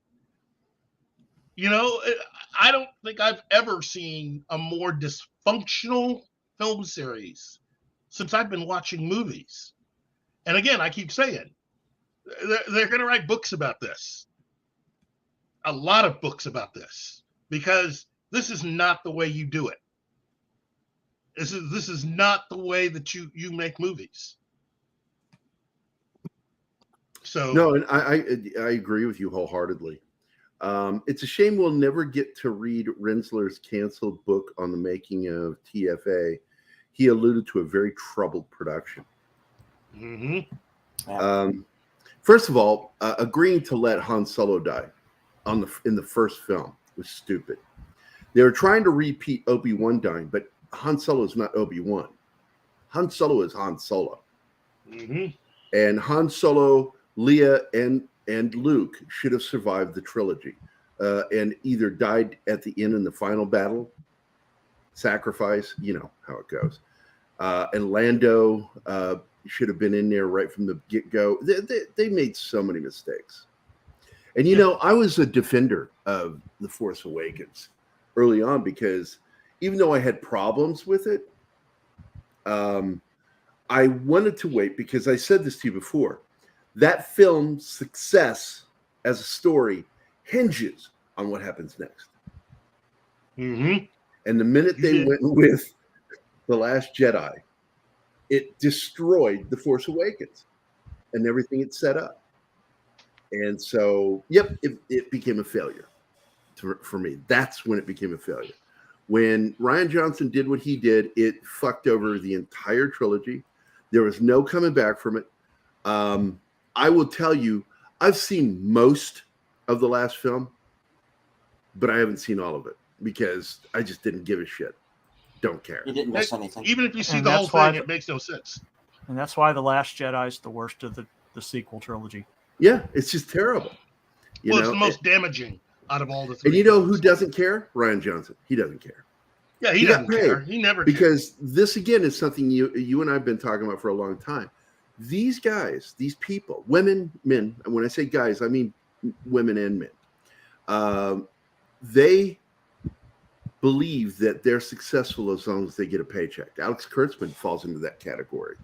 I don't think I've ever seen a more dysfunctional film series since I've been watching movies. And again, I keep saying, they're going to write books about this. A lot of books about this, because this is not the way you do it. This is not the way that you make movies. So no, and I agree with you wholeheartedly. It's a shame we'll never get to read Rensler's canceled book on the making of TFA. He alluded to a very troubled production. Mm-hmm. First of all, agreeing to let Han Solo die in the first film was stupid. They were trying to repeat Obi-Wan dying, but Han Solo is not Obi-Wan. Han Solo is Han Solo. Mm-hmm. And Han Solo, Leia, and Luke should have survived the trilogy and either died at the end in the final battle, sacrifice, you know how it goes. And Lando should have been in there right from the get-go. They made so many mistakes. And, you know, I was a defender of The Force Awakens early on because even though I had problems with it, I wanted to wait because I said this to you before. That film's success as a story hinges on what happens next. Mm-hmm. And the minute they went with The Last Jedi, it destroyed The Force Awakens and everything it set up. And so, yep, it became a failure for me. That's when it became a failure. When Rian Johnson did what he did, it fucked over the entire trilogy. There was no coming back from it. I will tell you, I've seen most of the last film, but I haven't seen all of it because I just didn't give a shit. Don't care. You didn't miss anything. Even if you see And the whole that's why thing, it makes no sense. And that's why The Last Jedi is the worst of the sequel trilogy. Yeah, it's just terrible. Well, it's the most damaging out of all the three. And you know films. who doesn't care? Rian Johnson. He doesn't care. Yeah, he doesn't care. He never cares. Because this again is something you and I have been talking about for a long time. These guys, these people, women, men, and when I say guys, I mean women and men. They believe that they're successful as long as they get a paycheck. Alex Kurtzman falls into that category.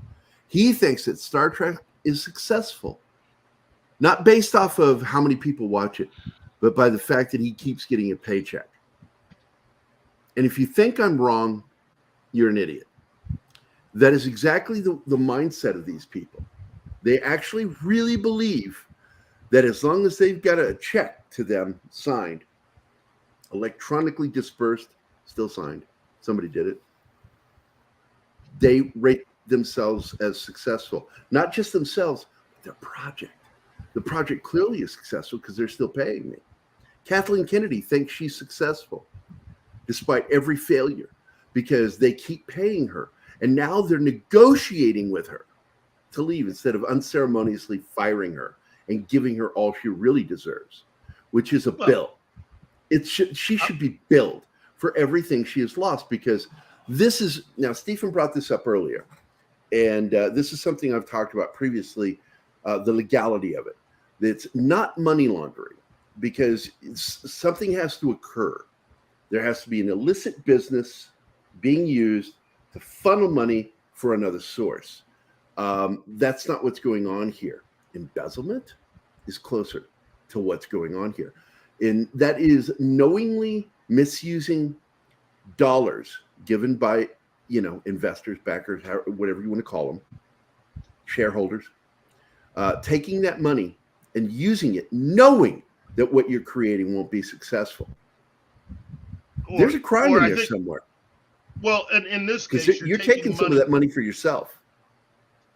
He thinks that Star Trek is successful, not based off of how many people watch it, but by the fact that he keeps getting a paycheck. And if you think I'm wrong, you're an idiot. That is exactly the mindset of these people. They actually really believe that as long as they've got a check to them signed, electronically dispersed, still signed, somebody did it, they rate themselves as successful. Not just themselves, but their project. The project clearly is successful because they're still paying me. Kathleen Kennedy thinks she's successful despite every failure because they keep paying her. And now they're negotiating with her to leave instead of unceremoniously firing her and giving her all she really deserves, which is a bill. She should be billed for everything she has lost because this is, now Stephen brought this up earlier, and this is something I've talked about previously, the legality of it. It's not money laundering because something has to occur. There has to be an illicit business being used to funnel money for another source. That's not what's going on here. Embezzlement is closer to what's going on here. And that is knowingly misusing dollars given by, investors, backers, whatever you want to call them, shareholders, taking that money and using it, knowing that what you're creating won't be successful. There's a crime in there somewhere. Well, and in this case, you're taking some of that money for yourself.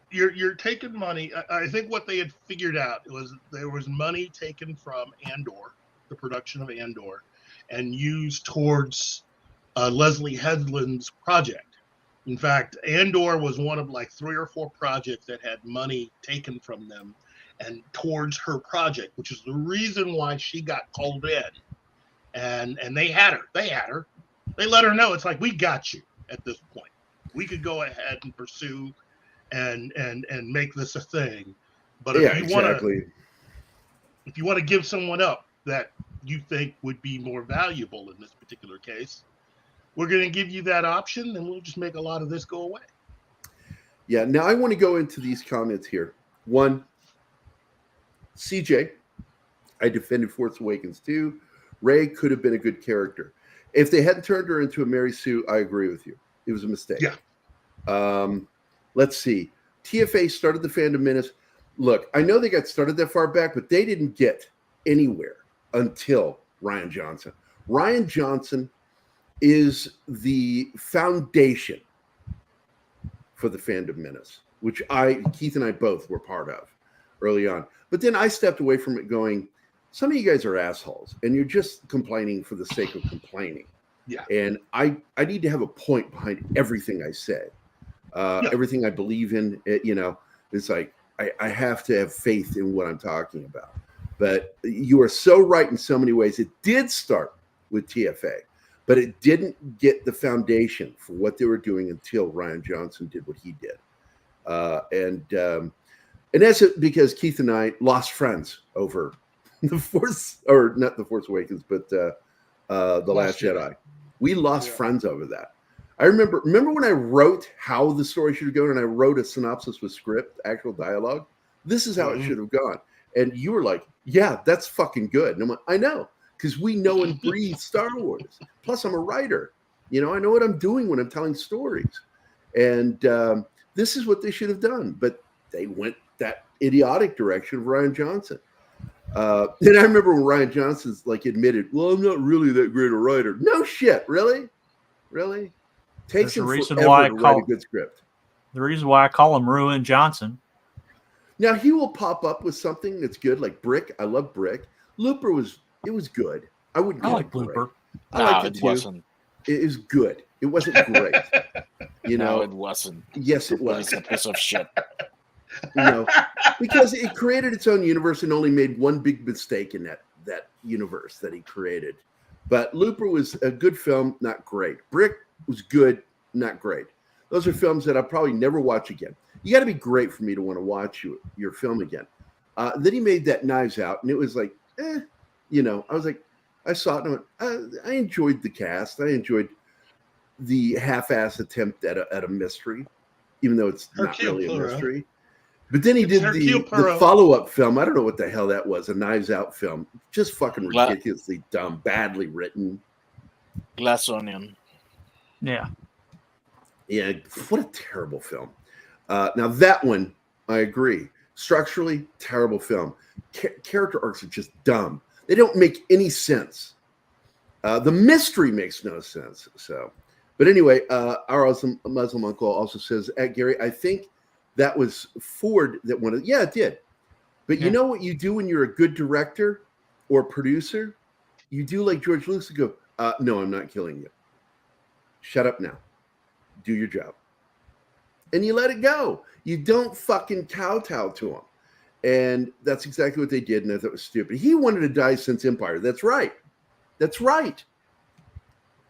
You're taking money. I think what they had figured out was there was money taken from Andor, the production of Andor, and used towards Leslie Headland's project. In fact, Andor was one of like 3 or 4 projects that had money taken from them and towards her project, which is the reason why she got called in. And they had her. They let her know it's like, we got you at this point. We could go ahead and pursue and make this a thing. But if you want to give someone up that you think would be more valuable in this particular case, we're going to give you that option, and we'll just make a lot of this go away. Yeah. Now I want to go into these comments here. One, CJ, I defended Force Awakens 2. Rey could have been a good character. If they hadn't turned her into a Mary Sue, I agree with you. It was a mistake. Yeah. Let's see. TFA started the Fandom Menace. Look, I know they got started that far back, but they didn't get anywhere until Rian Johnson. Rian Johnson is the foundation for the Fandom Menace, which Keith and I both were part of early on. But then I stepped away from it going, some of you guys are assholes, and you're just complaining for the sake of complaining. Yeah. And I need to have a point behind everything I say, everything I believe in. It's like I have to have faith in what I'm talking about. But you are so right in so many ways. It did start with TFA, but it didn't get the foundation for what they were doing until Rian Johnson did what he did. And that's it, because Keith and I lost friends over the Force, or not the Force Awakens, but the Last Jedi. We lost friends over that. I remember when I wrote how the story should have gone, and I wrote a synopsis with script, actual dialogue. This is how it should have gone. And you were like, yeah, that's fucking good. And I'm like, I know, because we know and breathe Star Wars. Plus, I'm a writer. I know what I'm doing when I'm telling stories. And this is what they should have done. But they went that idiotic direction of Rian Johnson. And I remember when Rian Johnson's admitted, well, I'm not really that great a writer. No shit, really? Takes him forever to write a good script. The reason why I call him Ruin Johnson. Now he will pop up with something that's good, like Brick. I love Brick. Looper was good. I wouldn't. I like Looper. I liked it too. Wasn't. It was good. It wasn't great. No, it wasn't. Yes, it was. It's a piece of shit. Because it created its own universe and only made one big mistake in that universe that he created. But Looper was a good film, not great. Brick was good, not great. Those are films that I'll probably never watch again. You got to be great for me to want to watch your film again. Then he made that Knives Out, and it was like, I was like, I saw it, and I enjoyed the cast. I enjoyed the half-ass attempt at a mystery, even though it's not really a mystery. But then he did the follow-up film. I don't know what the hell that was, a Knives Out film. Just fucking ridiculously dumb, badly written. Glass Onion. Yeah. Yeah, what a terrible film. Now that one, I agree. Structurally, terrible film. Character arcs are just dumb. They don't make any sense. The mystery makes no sense. But anyway, our awesome Muslim uncle also says, Gary, I think that was Ford that wanted. Yeah, it did. But you know what you do when you're a good director or producer? You do like George Lucas and go, no, I'm not killing you. Shut up now. Do your job. And you let it go. You don't fucking kowtow to him. And that's exactly what they did, and I thought it was stupid. He wanted to die since Empire. That's right.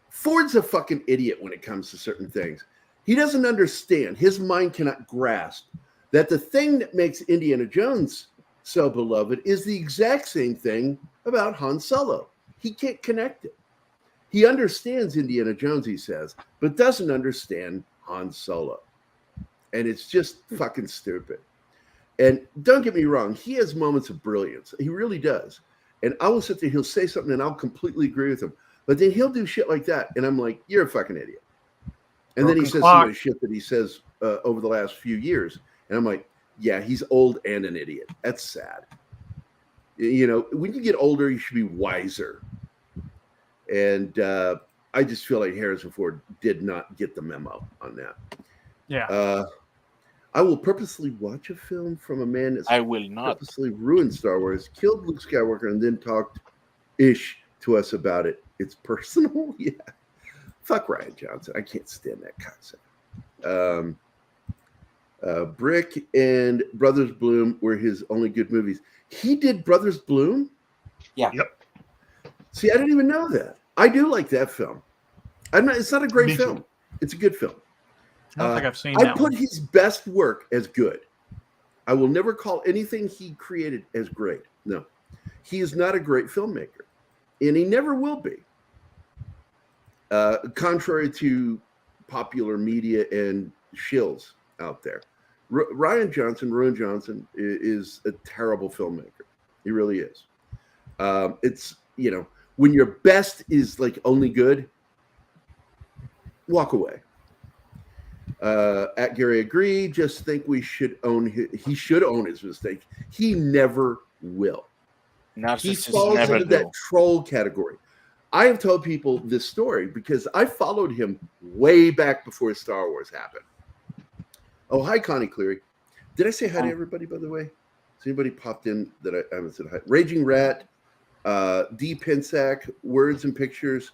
Ford's a fucking idiot when it comes to certain things. He doesn't understand. His mind cannot grasp that the thing that makes Indiana Jones so beloved is the exact same thing about Han Solo. He can't connect it. He understands Indiana Jones, he says, but doesn't understand Han Solo. And it's just fucking stupid. And don't get me wrong, he has moments of brilliance. He really does. And I will sit there, he'll say something and I'll completely agree with him. But then he'll do shit like that. And I'm like, you're a fucking idiot. And then he says some of the shit that he says over the last few years. And I'm like, yeah, he's old and an idiot. That's sad. When you get older, you should be wiser. And I just feel like Harrison Ford did not get the memo on that. Yeah. I will purposely watch a film from a man that's purposely ruined Star Wars, killed Luke Skywalker, and then talked ish to us about it. It's personal. Yeah. Fuck Rian Johnson. I can't stand that concept. Brick and Brothers Bloom were his only good movies. He did Brothers Bloom? Yeah. Yep. See, I didn't even know that. I do like that film. It's not a great film. It's a good film. I don't think I've seen that. I put his best work as good. I will never call anything he created as great. No. He is not a great filmmaker. And he never will be. Contrary to popular media and shills out there. Ruin Johnson is a terrible filmmaker. He really is. It's, when your best is only good, walk away. At Gary agree, just think he should own his mistake. He never will. He falls into that troll category. I have told people this story because I followed him way back before Star Wars happened. Oh, hi, Connie Cleary. Did I say hi to everybody, by the way? Has anybody popped in that I haven't said hi? Raging Rat, D. Pinsack, Words and Pictures,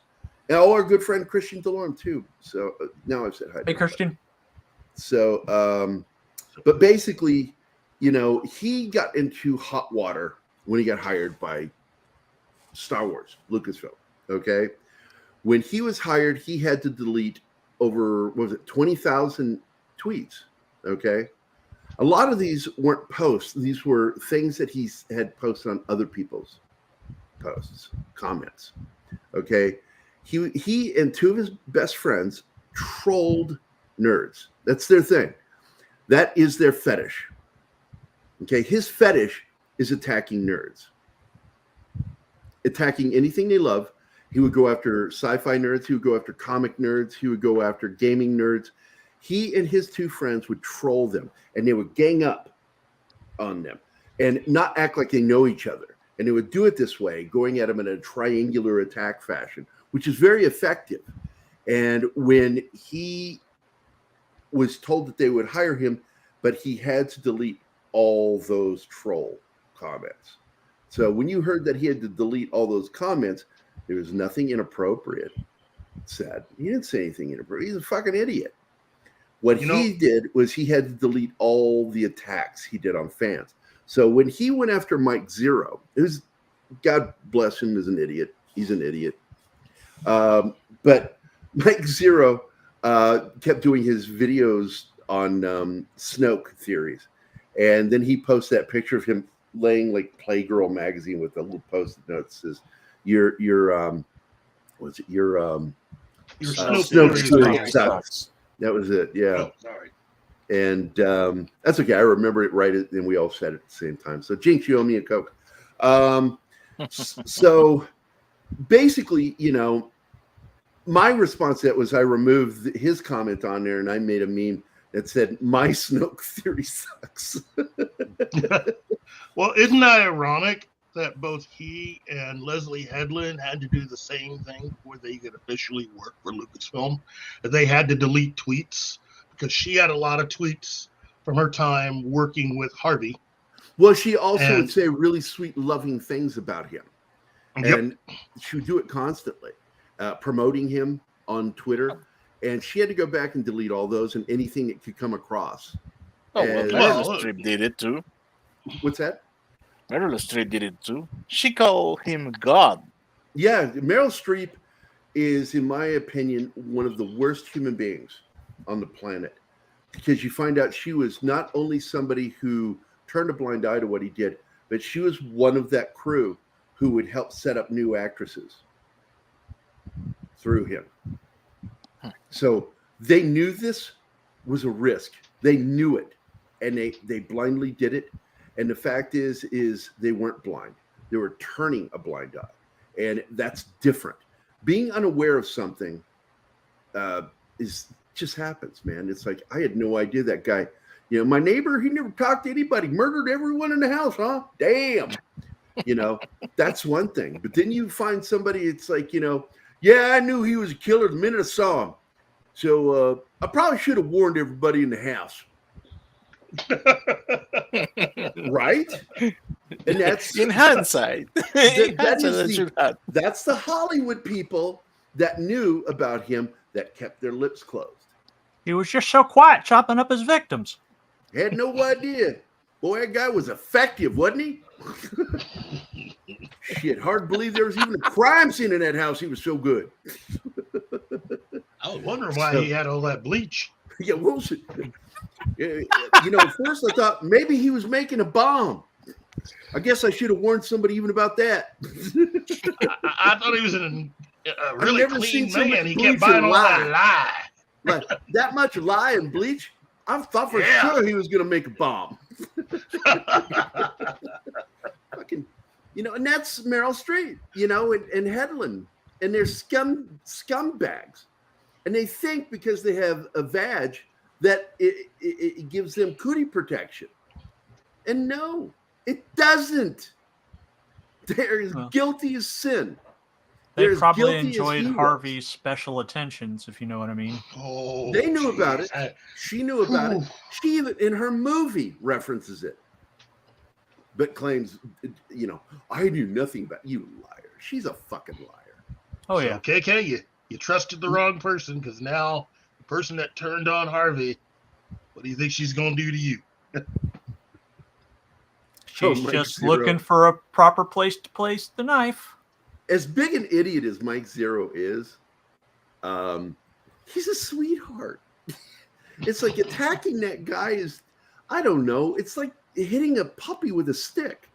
and all our good friend Christian DeLorme too. So now I've said hi. Hey, Christian. So, but basically, he got into hot water when he got hired by Star Wars, Lucasfilm. Okay. When he was hired, he had to delete over, 20,000 tweets. Okay. A lot of these weren't posts. These were things that he had posted on other people's posts, comments. Okay. He and two of his best friends trolled nerds. That's their thing. That is their fetish. Okay. His fetish is attacking nerds, attacking anything they love. He would go after sci-fi nerds. He would go after comic nerds. He would go after gaming nerds. He and his two friends would troll them, and they would gang up on them and not act like they know each other. And they would do it this way, going at them in a triangular attack fashion, which is very effective. And when he was told that they would hire him, but he had to delete all those troll comments. So when you heard that he had to delete all those comments, there was nothing inappropriate said. He didn't say anything inappropriate. He's a fucking idiot. What he did was he had to delete all the attacks he did on fans. So when he went after Mike Zero, who's, God bless him, is an idiot. He's an idiot. But Mike Zero kept doing his videos on Snoke theories. And then he posted that picture of him laying like Playgirl magazine with a little post-it note that says, your Snoke theory sucks. That was it. Yeah. Oh, sorry. And that's okay. I remember it right, and we all said it at the same time. So, Jinx, you owe me a Coke. So, basically, my response to that was I removed his comment on there, and I made a meme that said, "My Snoke theory sucks." Well, isn't that ironic that both he and Leslie Headland had to do the same thing before they could officially work for Lucasfilm? That they had to delete tweets because she had a lot of tweets from her time working with Harvey. Well, she also would say really sweet, loving things about him. Yep. And she would do it constantly, promoting him on Twitter. And she had to go back and delete all those and anything that could come across. Oh, well, And- Meryl Streep did it too. What's that? Meryl Streep did it too. She called him God. Yeah, Meryl Streep is, in my opinion, one of the worst human beings on the planet, because you find out she was not only somebody who turned a blind eye to what he did, but she was one of that crew who would help set up new actresses through him. So they knew this was a risk. They knew it, and they blindly did it. And the fact is they weren't blind. They were turning a blind eye, and that's different. Being unaware of something just happens, man. It's like, I had no idea that guy, my neighbor, he never talked to anybody, murdered everyone in the house, huh? Damn. That's one thing. But then you find somebody, it's like, yeah, I knew he was a killer the minute I saw him. So I probably should have warned everybody in the house. Right? And that's In hindsight. That's the Hollywood people that knew about him that kept their lips closed. He was just so quiet, chopping up his victims. Had no idea. Boy, that guy was effective, wasn't he? Shit, hard to believe there was even a crime scene in that house. He was so good. I was wondering why he had all that bleach. Yeah, Wilson. At first I thought maybe he was making a bomb. I guess I should have warned somebody even about that. I thought he was a really never clean seen so much man. He bleach kept buying and all that lie. Like that much lie and bleach. I thought for sure he was going to make a bomb. Fucking, and that's Meryl Streep, and Headland, and they're scumbags, and they think because they have a vag that it gives them cootie protection, and no, it doesn't. They're as guilty as sin. They probably enjoyed Harvey's special attentions, if you know what I mean. Oh, they knew about it. She knew about it. She even in her movie references it. but claims, I knew nothing about you, liar. She's a fucking liar. Oh yeah. So, KK, you trusted the wrong person, because now the person that turned on Harvey, what do you think she's going to do to you? She's Mike just Zero. looking for a proper place to place the knife. As big an idiot as Mike Zero is, he's a sweetheart. It's like attacking that guy is, I don't know. It's like hitting a puppy with a stick.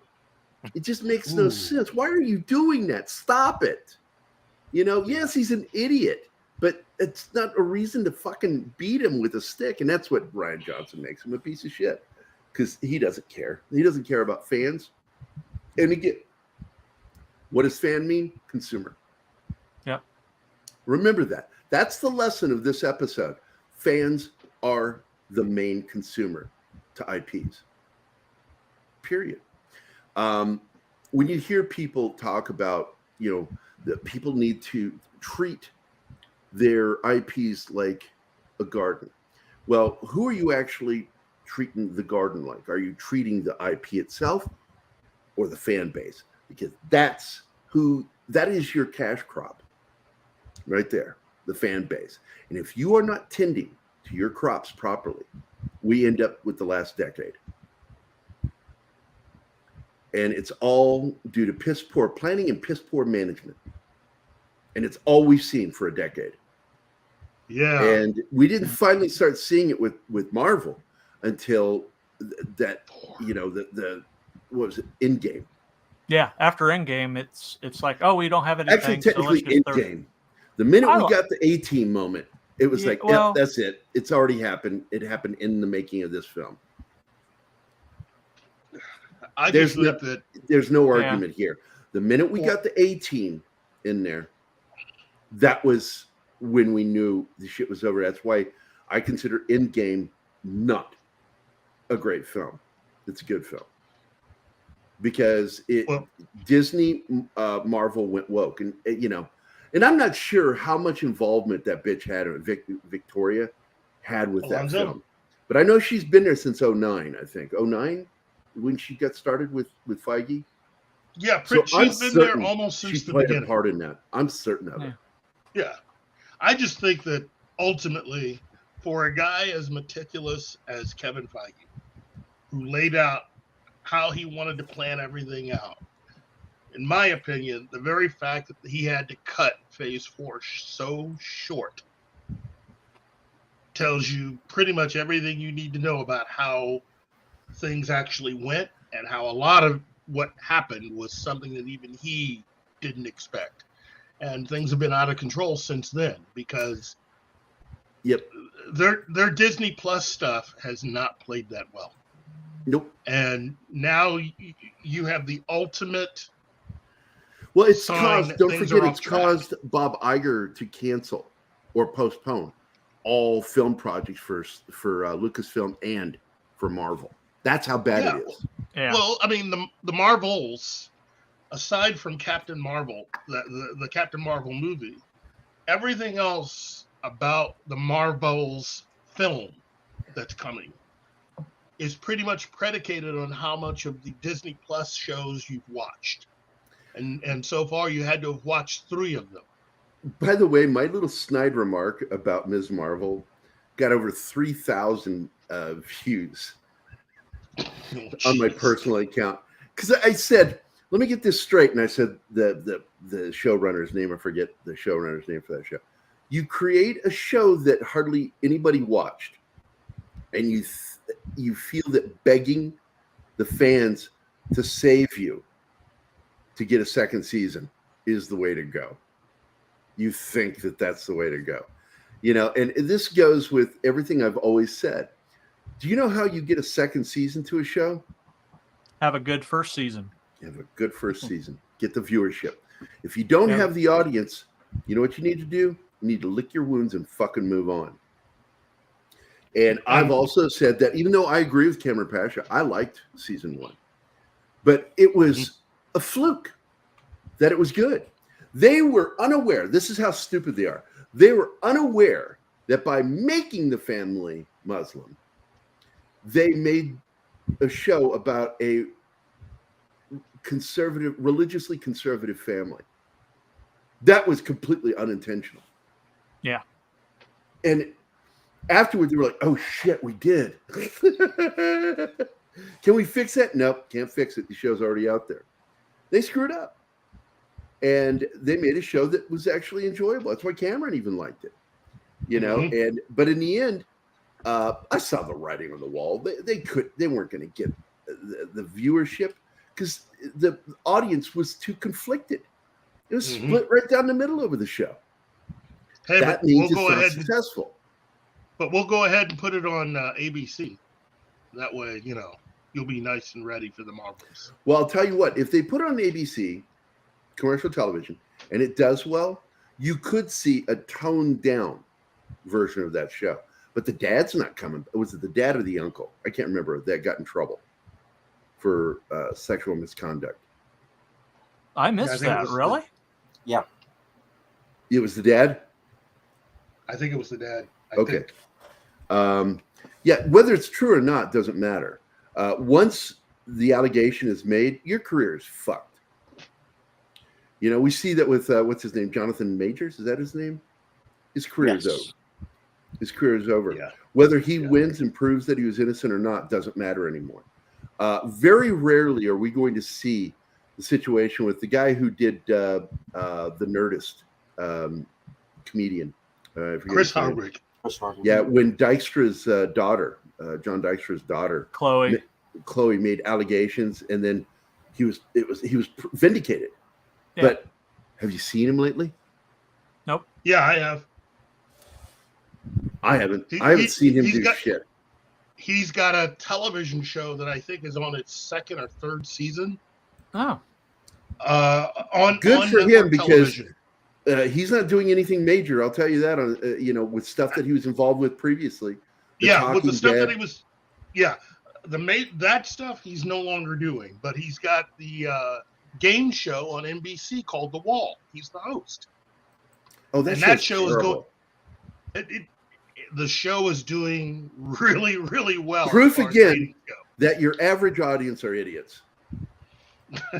It just makes no sense. Why are you doing that? Stop it. Yes, he's an idiot, but it's not a reason to fucking beat him with a stick. And that's what Ryan Johnson makes him a piece of shit, because he doesn't care. He doesn't care about fans. And again, what does fan mean? Consumer. Yep. Remember that. That's the lesson of this episode. Fans are the main consumer to IPs. Period. When you hear people talk about, that people need to treat their IPs like a garden. Well, who are you actually treating the garden like? Are you treating the IP itself or the fan base? Because that is your cash crop right there, the fan base. And if you are not tending to your crops properly, we end up with the last decade. And it's all due to piss poor planning and piss poor management. And it's all we've seen for a decade. Yeah. And we didn't finally start seeing it with Marvel until that, the what was it, Endgame. Yeah, after Endgame, it's like, oh, we don't have anything. Actually, technically, Endgame. The minute we got the A-Team moment, it was that's it. It's already happened. It happened in the making of this film. There's no argument here. The minute we got the A-Team in there, that was when we knew the shit was over. That's why I consider Endgame not a great film. It's a good film. Because Disney, Marvel went woke. And, and I'm not sure how much involvement that bitch had, or Victoria had with that film. But I know she's been there since 2009, I think. 2009? When she got started with Feige? Yeah, so she's been there almost since the beginning. She played a part in that. I'm certain of it. Yeah. I just think that ultimately, for a guy as meticulous as Kevin Feige, who laid out how he wanted to plan everything out, in my opinion, the very fact that he had to cut Phase 4 so short tells you pretty much everything you need to know about how things actually went, and how a lot of what happened was something that even he didn't expect. And things have been out of control since then, because their Disney Plus stuff has not played that well. Nope. And now you have the ultimate. Well, it's caused, don't forget, it's caused Bob Iger to cancel or postpone all film projects for Lucasfilm and for Marvel. That's how bad it is. Yeah. Well, I mean, the Marvels, aside from Captain Marvel, the Captain Marvel movie, everything else about the Marvels film that's coming is pretty much predicated on how much of the Disney Plus shows you've watched. And so far, you had to have watched 3 of them. By the way, my little snide remark about Ms. Marvel got over 3,000 views on my personal account. Because I said, let me get this straight. And I said the showrunner's name, I forget the showrunner's name for that show. You create a show that hardly anybody watched, and you feel that begging the fans to save you to get a second season is the way to go. You think that that's the way to go. And this goes with everything I've always said. Do you know how you get a second season to a show? Have a good first season. Have a good first season. Get the viewership. If you don't have the audience, you know what you need to do? You need to lick your wounds and fucking move on. And I've also said that even though I agree with Cameron Pasha, I liked season 1. But it was a fluke that it was good. They were unaware. This is how stupid they are. They were unaware that by making the family Muslim, they made a show about a conservative, religiously conservative family. That was completely unintentional. Yeah. And afterwards, they were like, "Oh shit, we did." Can we fix that? Nope, can't fix it. The show's already out there. They screwed up, and they made a show that was actually enjoyable. That's why Cameron even liked it, you know. Mhm. But in the end, I saw the writing on the wall. They weren't going to get the viewership because the audience was too conflicted. It was split right down the middle over the show. Hey, That but means we'll it's go not ahead. successful. But we'll go ahead and put it on ABC. That way, you know, you'll be nice and ready for the Marvels. Well, I'll tell you what, if they put it on ABC, commercial television, and it does well, you could see a toned down version of that show. But the dad's not coming. Was it the dad or the uncle? I can't remember. That got in trouble for sexual misconduct. I missed think it that. was Really? Yeah. It was the dad? I think it was the dad. I Okay. think. Yeah, whether it's true or not doesn't matter. Once the allegation is made, your career is fucked. You know, we see that with what's his name, Jonathan Majors. Is that his name? His career is over. His career is over. Yeah. Whether he wins and proves that he was innocent or not doesn't matter anymore. Very rarely are we going to see the situation with the guy who did the Nerdist comedian. I forget Chris his name. Hardwick. Yeah, when Dykstra's daughter, John Dykstra's daughter, Chloe made allegations, and then he was vindicated. Yeah. But have you seen him lately? Nope. Yeah, I have. I haven't. I haven't seen him do shit. He's got a television show that I think is on its second or third season. Oh. On Good for him because television. he's not doing anything major. I'll tell you that. On with stuff that he was involved with previously. With the stuff that he was. Yeah, that stuff he's no longer doing, but he's got the game show on NBC called The Wall. He's the host. Oh, that show is going. The show is doing really, really well. Proof again that your average audience are idiots.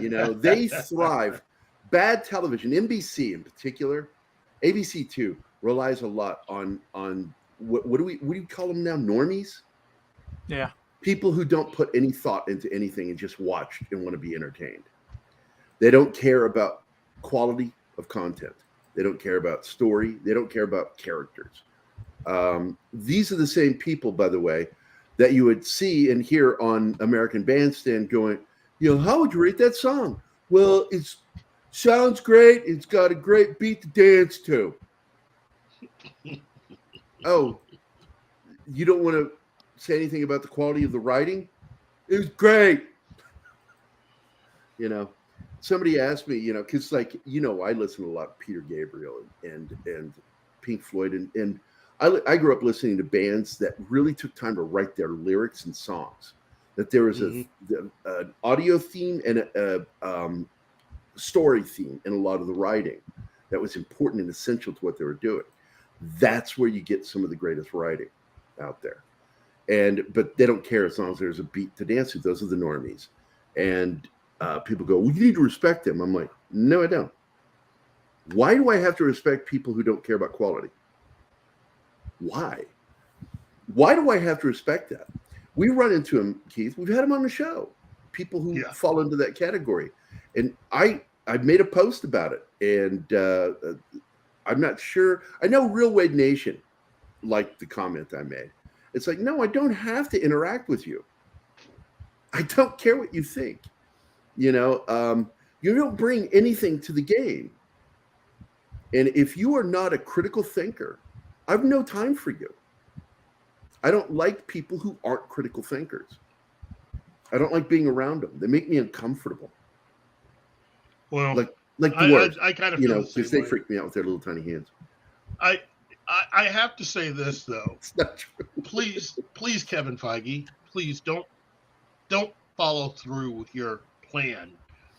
You know, they thrive. Bad television, NBC in particular, ABC too, relies a lot on what do you call them now? Normies? Yeah. People who don't put any thought into anything and just watch and want to be entertained. They don't care about quality of content. They don't care about story. They don't care about characters. These are the same people, by the way, that you would see and hear on American Bandstand going, how would you rate that song? Well, it sounds great. It's got a great beat to dance to. Oh, you don't want to say anything about the quality of the writing? It was great. Somebody asked me, because I listen to a lot of Peter Gabriel and Pink Floyd, and I grew up listening to bands that really took time to write their lyrics and songs. That there was an audio theme and a story theme in a lot of the writing that was important and essential to what they were doing. That's where you get some of the greatest writing out there. But they don't care as long as there's a beat to dance to. Those are the normies. And people go, well, you need to respect them. I'm like, no, I don't. Why do I have to respect people who don't care about quality? Why? Why do I have to respect that? We run into them, Keith. We've had them on the show. People who fall into that category. And I made a post about it. And I'm not sure. I know Real Wade Nation liked the comment I made. It's like, no, I don't have to interact with you. I don't care what you think. You don't bring anything to the game. And if you are not a critical thinker, I have no time for you. I don't like people who aren't critical thinkers. I don't like being around them. They make me uncomfortable. Well, like dwarves, I kind of feel the same because they way. freak me out with their little tiny hands. I have to say this though. It's not true. Please, Kevin Feige, please don't follow through with your plan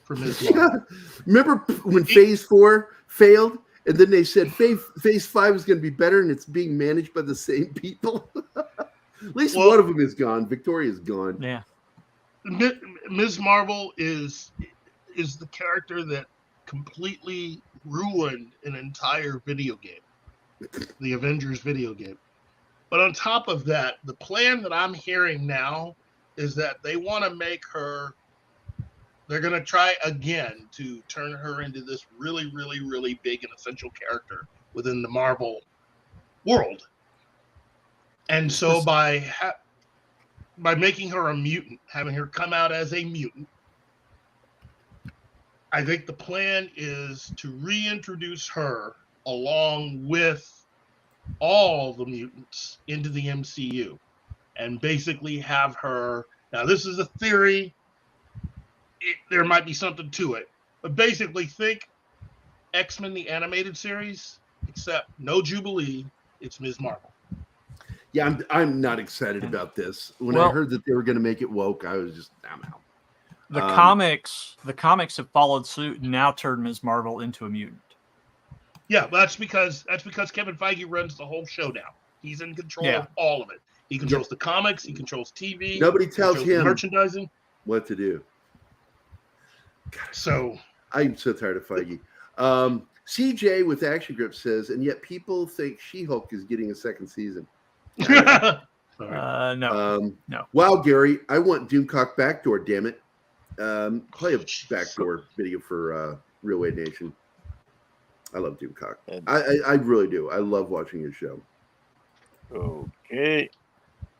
for Ms. Marvel. Remember when Phase 4 failed, and then they said Phase 5 is going to be better, and it's being managed by the same people. At least one of them is gone. Victoria's gone. Yeah. Ms. Marvel is is the character that completely ruined an entire video game, the Avengers video game. But on top of that, the plan that I'm hearing now is that they want to make her, they're going to try again to turn her into this really, really, really big and essential character within the Marvel world. And so by making her a mutant, having her come out as a mutant, I think the plan is to reintroduce her along with all the mutants into the MCU and basically have her. Now, this is a theory. There might be something to it, but basically think X-Men the animated series, except no Jubilee. It's Ms. Marvel. Yeah, I'm not excited about this. When I heard that they were going to make it woke, I was just, I'm out. The comics have followed suit and now turned Ms. Marvel into a mutant. Yeah, that's because Kevin Feige runs the whole show now. He's in control of all of it. He controls the comics. He controls TV. Nobody tells him merchandising, what to do. So I'm so tired of Feige. CJ with Action Grip says, and yet people think She-Hulk is getting a second season. No. Wow, Gary, I want Doomcock Backdoor, damn it. Play a backdoor video for Real Wade Nation. I love Doomcock. I really do. I love watching his show. Okay.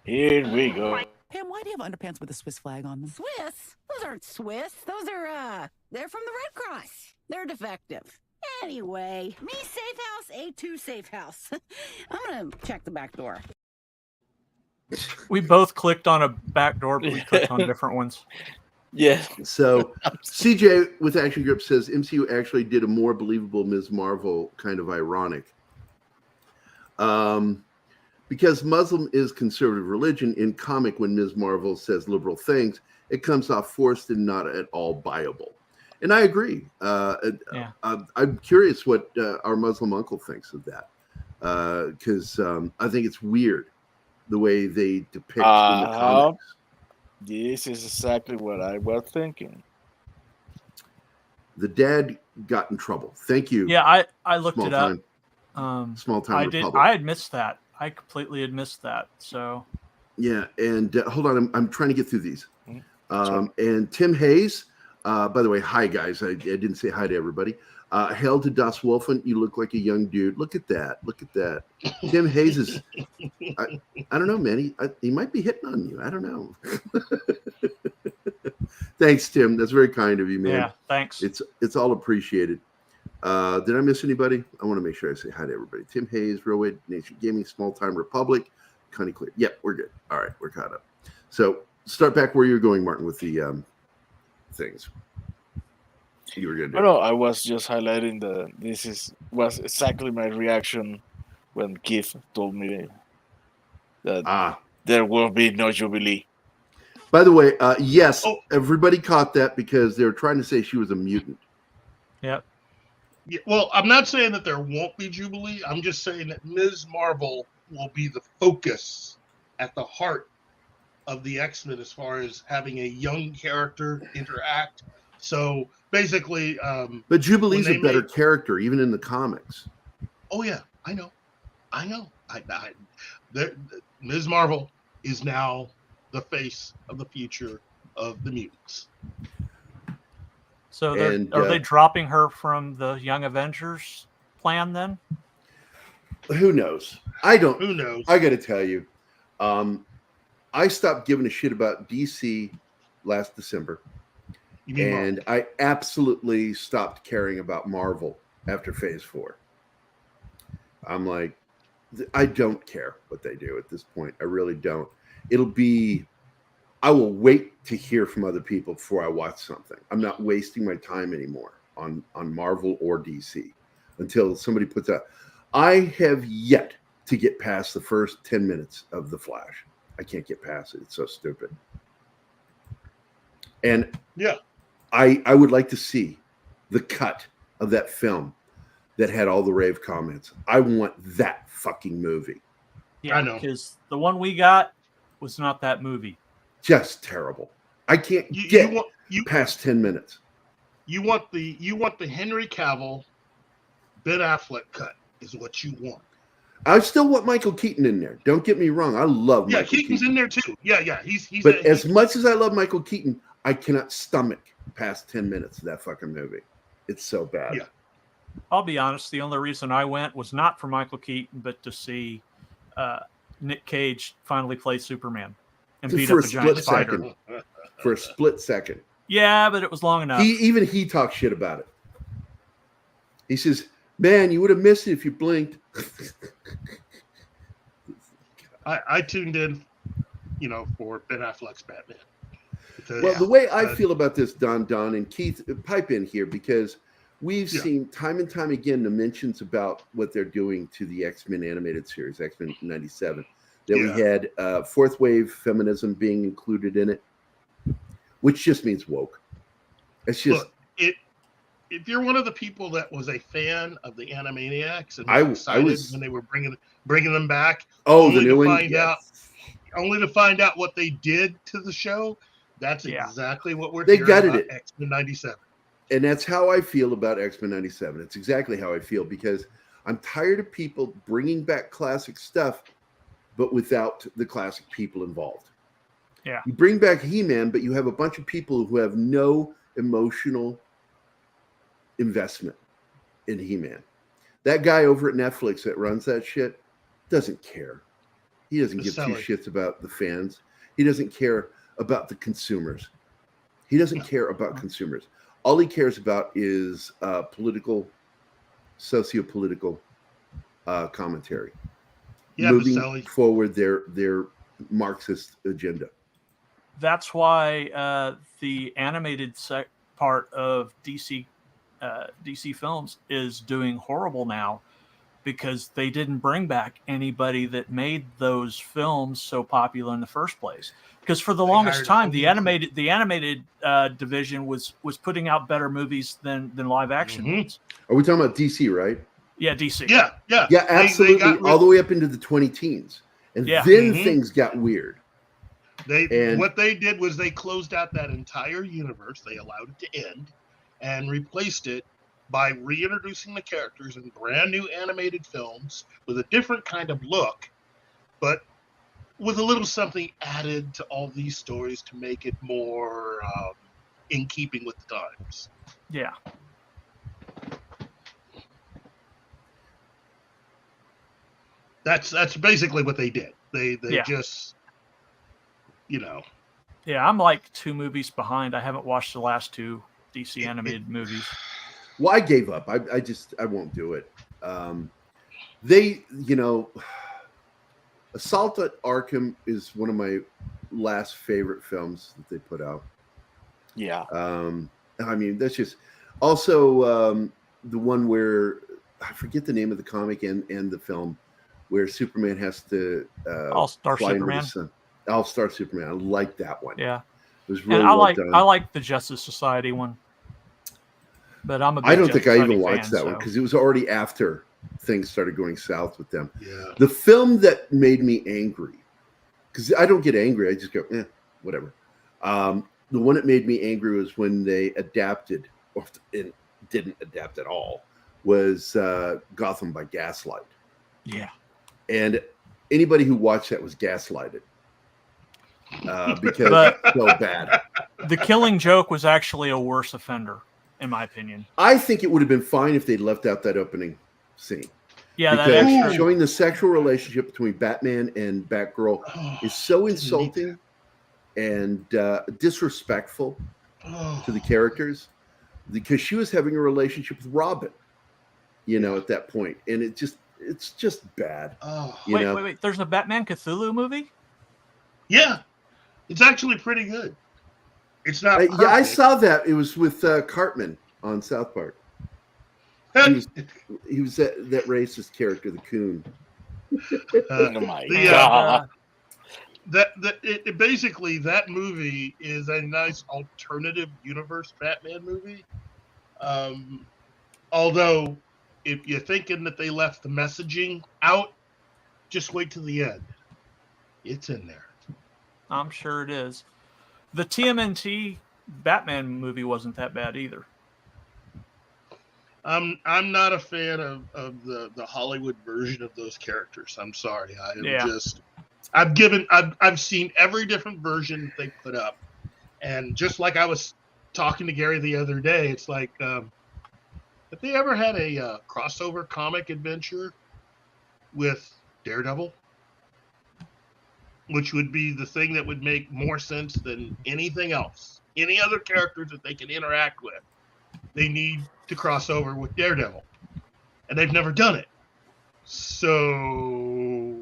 Here we go. Pam, why do you have underpants with a Swiss flag on them? Swiss? Those aren't Swiss. Those are, they're from the Red Cross. They're defective. Anyway, me safe house, A2 safe house. I'm gonna check the back door. We both clicked on a back door, but we clicked on different ones. Yeah. So CJ with Action Grip says MCU actually did a more believable Ms. Marvel, kind of ironic. Because Muslim is conservative religion, in comic when Ms. Marvel says liberal things, it comes off forced and not at all buyable. And I agree. I'm curious what our Muslim uncle thinks of that. Because I think it's weird the way they depict in the comics. This is exactly what I was thinking. The dad got in trouble. Thank you. Yeah, I looked Small it up. Time. Small time Republic. I had missed that. I completely had missed that. So yeah, and hold on, I'm trying to get through these. And Tim Hayes, by the way, hi guys. I didn't say hi to everybody. Hail to Das Wolfen. You look like a young dude. Look at that. Look at that. Tim Hayes is, I don't know, man. He might be hitting on you. I don't know. Thanks, Tim. That's very kind of you, man. Yeah, thanks. It's all appreciated. Did I miss anybody? I want to make sure I say hi to everybody. Tim Hayes, Real Wade Nation Gaming, Small Time Republic, Connie Clear. Yep, we're good. All right, we're caught up. So start back where you're going, Martin, with the things you were going to do. No, I was just highlighting was exactly my reaction when Keith told me that there will be no Jubilee. By the way, yes, everybody caught that because they were trying to say she was a mutant. Yep. Yeah, well, I'm not saying that there won't be Jubilee. I'm just saying that Ms. Marvel will be the focus at the heart of the X-Men as far as having a young character interact. So basically, but Jubilee's a better character, even in the comics. Oh yeah, I know. Ms. Marvel is now the face of the future of the mutants. So are they dropping her from the Young Avengers plan then? Who knows? I don't. Who knows? I got to tell you, I stopped giving a shit about DC last December. And I absolutely stopped caring about Marvel after Phase 4. I'm like, I don't care what they do at this point. I really don't. I will wait to hear from other people before I watch something. I'm not wasting my time anymore on Marvel or DC until somebody puts out. I have yet to get past the first 10 minutes of The Flash. I can't get past it. It's so stupid. And yeah, I would like to see the cut of that film that had all the rave comments. I want that fucking movie. Yeah, I know. Because the one we got was not that movie. Just terrible. I can't get past 10 minutes. You want the Henry Cavill, Ben Affleck cut is what you want. I still want Michael Keaton in there. Don't get me wrong. I love Yeah, Michael Keaton's Keaton. in there too. Yeah. He's But as much as I love Michael Keaton, I cannot stomach past 10 minutes of that fucking movie. It's so bad. Yeah. I'll be honest. The only reason I went was not for Michael Keaton, but to see Nick Cage finally play Superman and beat For up a a giant split spider. second. For a split second. Yeah, but it was long enough. He talked shit about it. He says, "Man, you would have missed it if you blinked." I tuned in, for Ben Affleck's Batman. Well, the way I feel about this, Don and Keith, pipe in here, because we've seen time and time again the mentions about what they're doing to the X-Men animated series, X-Men 97, that we had fourth wave feminism being included in it, which just means woke. It's just... Look, if you're one of the people that was a fan of the Animaniacs and I was excited was when they were bringing them back, the new one, only to find out what they did to the show, that's exactly what they hearing gutted about it. X-Men 97. And that's how I feel about X-Men 97. It's exactly how I feel, because I'm tired of people bringing back classic stuff, but without the classic people involved. Yeah. You bring back He-Man, but you have a bunch of people who have no emotional investment in He-Man. That guy over at Netflix that runs that shit doesn't care. He doesn't give two shits about the fans. He doesn't care about the consumers. He doesn't care about consumers. All he cares about is political, socio-political commentary. Moving forward their Marxist agenda. That's why the animated part of DC Films is doing horrible now, because they didn't bring back anybody that made those films so popular in the first place. Because for the longest time, the animated division was putting out better movies than live action ones. Are we talking about DC, right? Yeah, DC. Yeah, absolutely. All the way up into the 20 teens, and then things got weird. What they did was they closed out that entire universe. They allowed it to end and replaced it by reintroducing the characters in brand new animated films with a different kind of look, but with a little something added to all these stories to make it more in keeping with the times. Yeah. That's basically what they did. They just, Yeah, I'm like 2 movies behind. I haven't watched the last 2 DC animated movies. Well, I gave up. I won't do it. Assault at Arkham is one of my last favorite films that they put out. Yeah. I mean, that's just also the one where I forget the name of the comic and the film where Superman has to All-Star Superman. All-Star Superman. I like that one. Yeah. It was really done. I like the Justice Society one. But I don't think I even watched that one because it was already after things started going south with them. Yeah. The film that made me angry, because I don't get angry, I just go, whatever. The one that made me angry was when they adapted, or didn't adapt at all, was Gotham by Gaslight. Yeah. And anybody who watched that was gaslighted. Because it's so bad. The Killing Joke was actually a worse offender, in my opinion. I think it would have been fine if they'd left out that opening scene. Yeah, because that extra... showing the sexual relationship between Batman and Batgirl is so insulting and disrespectful to the characters, because she was having a relationship with Robin, at that point, and it's just bad. Wait! There's a Batman Cthulhu movie? Yeah, it's actually pretty good. It's not. Yeah, I saw that. It was with Cartman on South Park. He was that racist character, the Coon. Oh my God! Basically that movie is a nice alternative universe Batman movie. Although, if you're thinking that they left the messaging out, just wait till the end. It's in there. I'm sure it is. The TMNT Batman movie wasn't that bad either. I'm not a fan of the Hollywood version of those characters. I'm sorry. I am just I've seen every different version they put up. And just like I was talking to Gary the other day, it's like have they ever had a crossover comic adventure with Daredevil? Which would be the thing that would make more sense than anything else. Any other characters that they can interact with, they need to cross over with Daredevil. And they've never done it. So...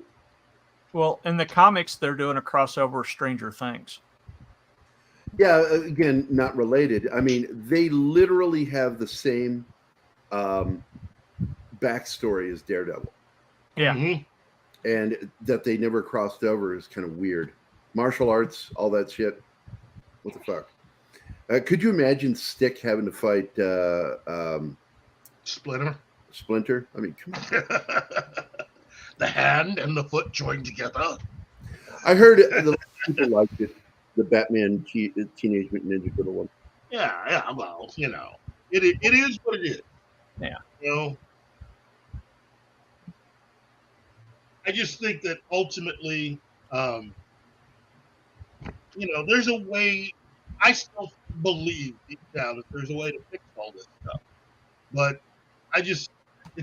Well, in the comics, they're doing a crossover of Stranger Things. Yeah, again, not related. I mean, they literally have the same backstory as Daredevil. Yeah. Mm-hmm. And that they never crossed over is kind of weird. Martial arts, all that shit. What the fuck? Could you imagine Stick having to fight Splinter? I mean, come on. The hand and the foot joined together. I heard the people liked it. The Batman Teenage Mutant Ninja Turtle one. Yeah. Well, it is what it is. Yeah. I just think that ultimately, there's a way. I still believe deep down that there's a way to fix all this stuff, but it's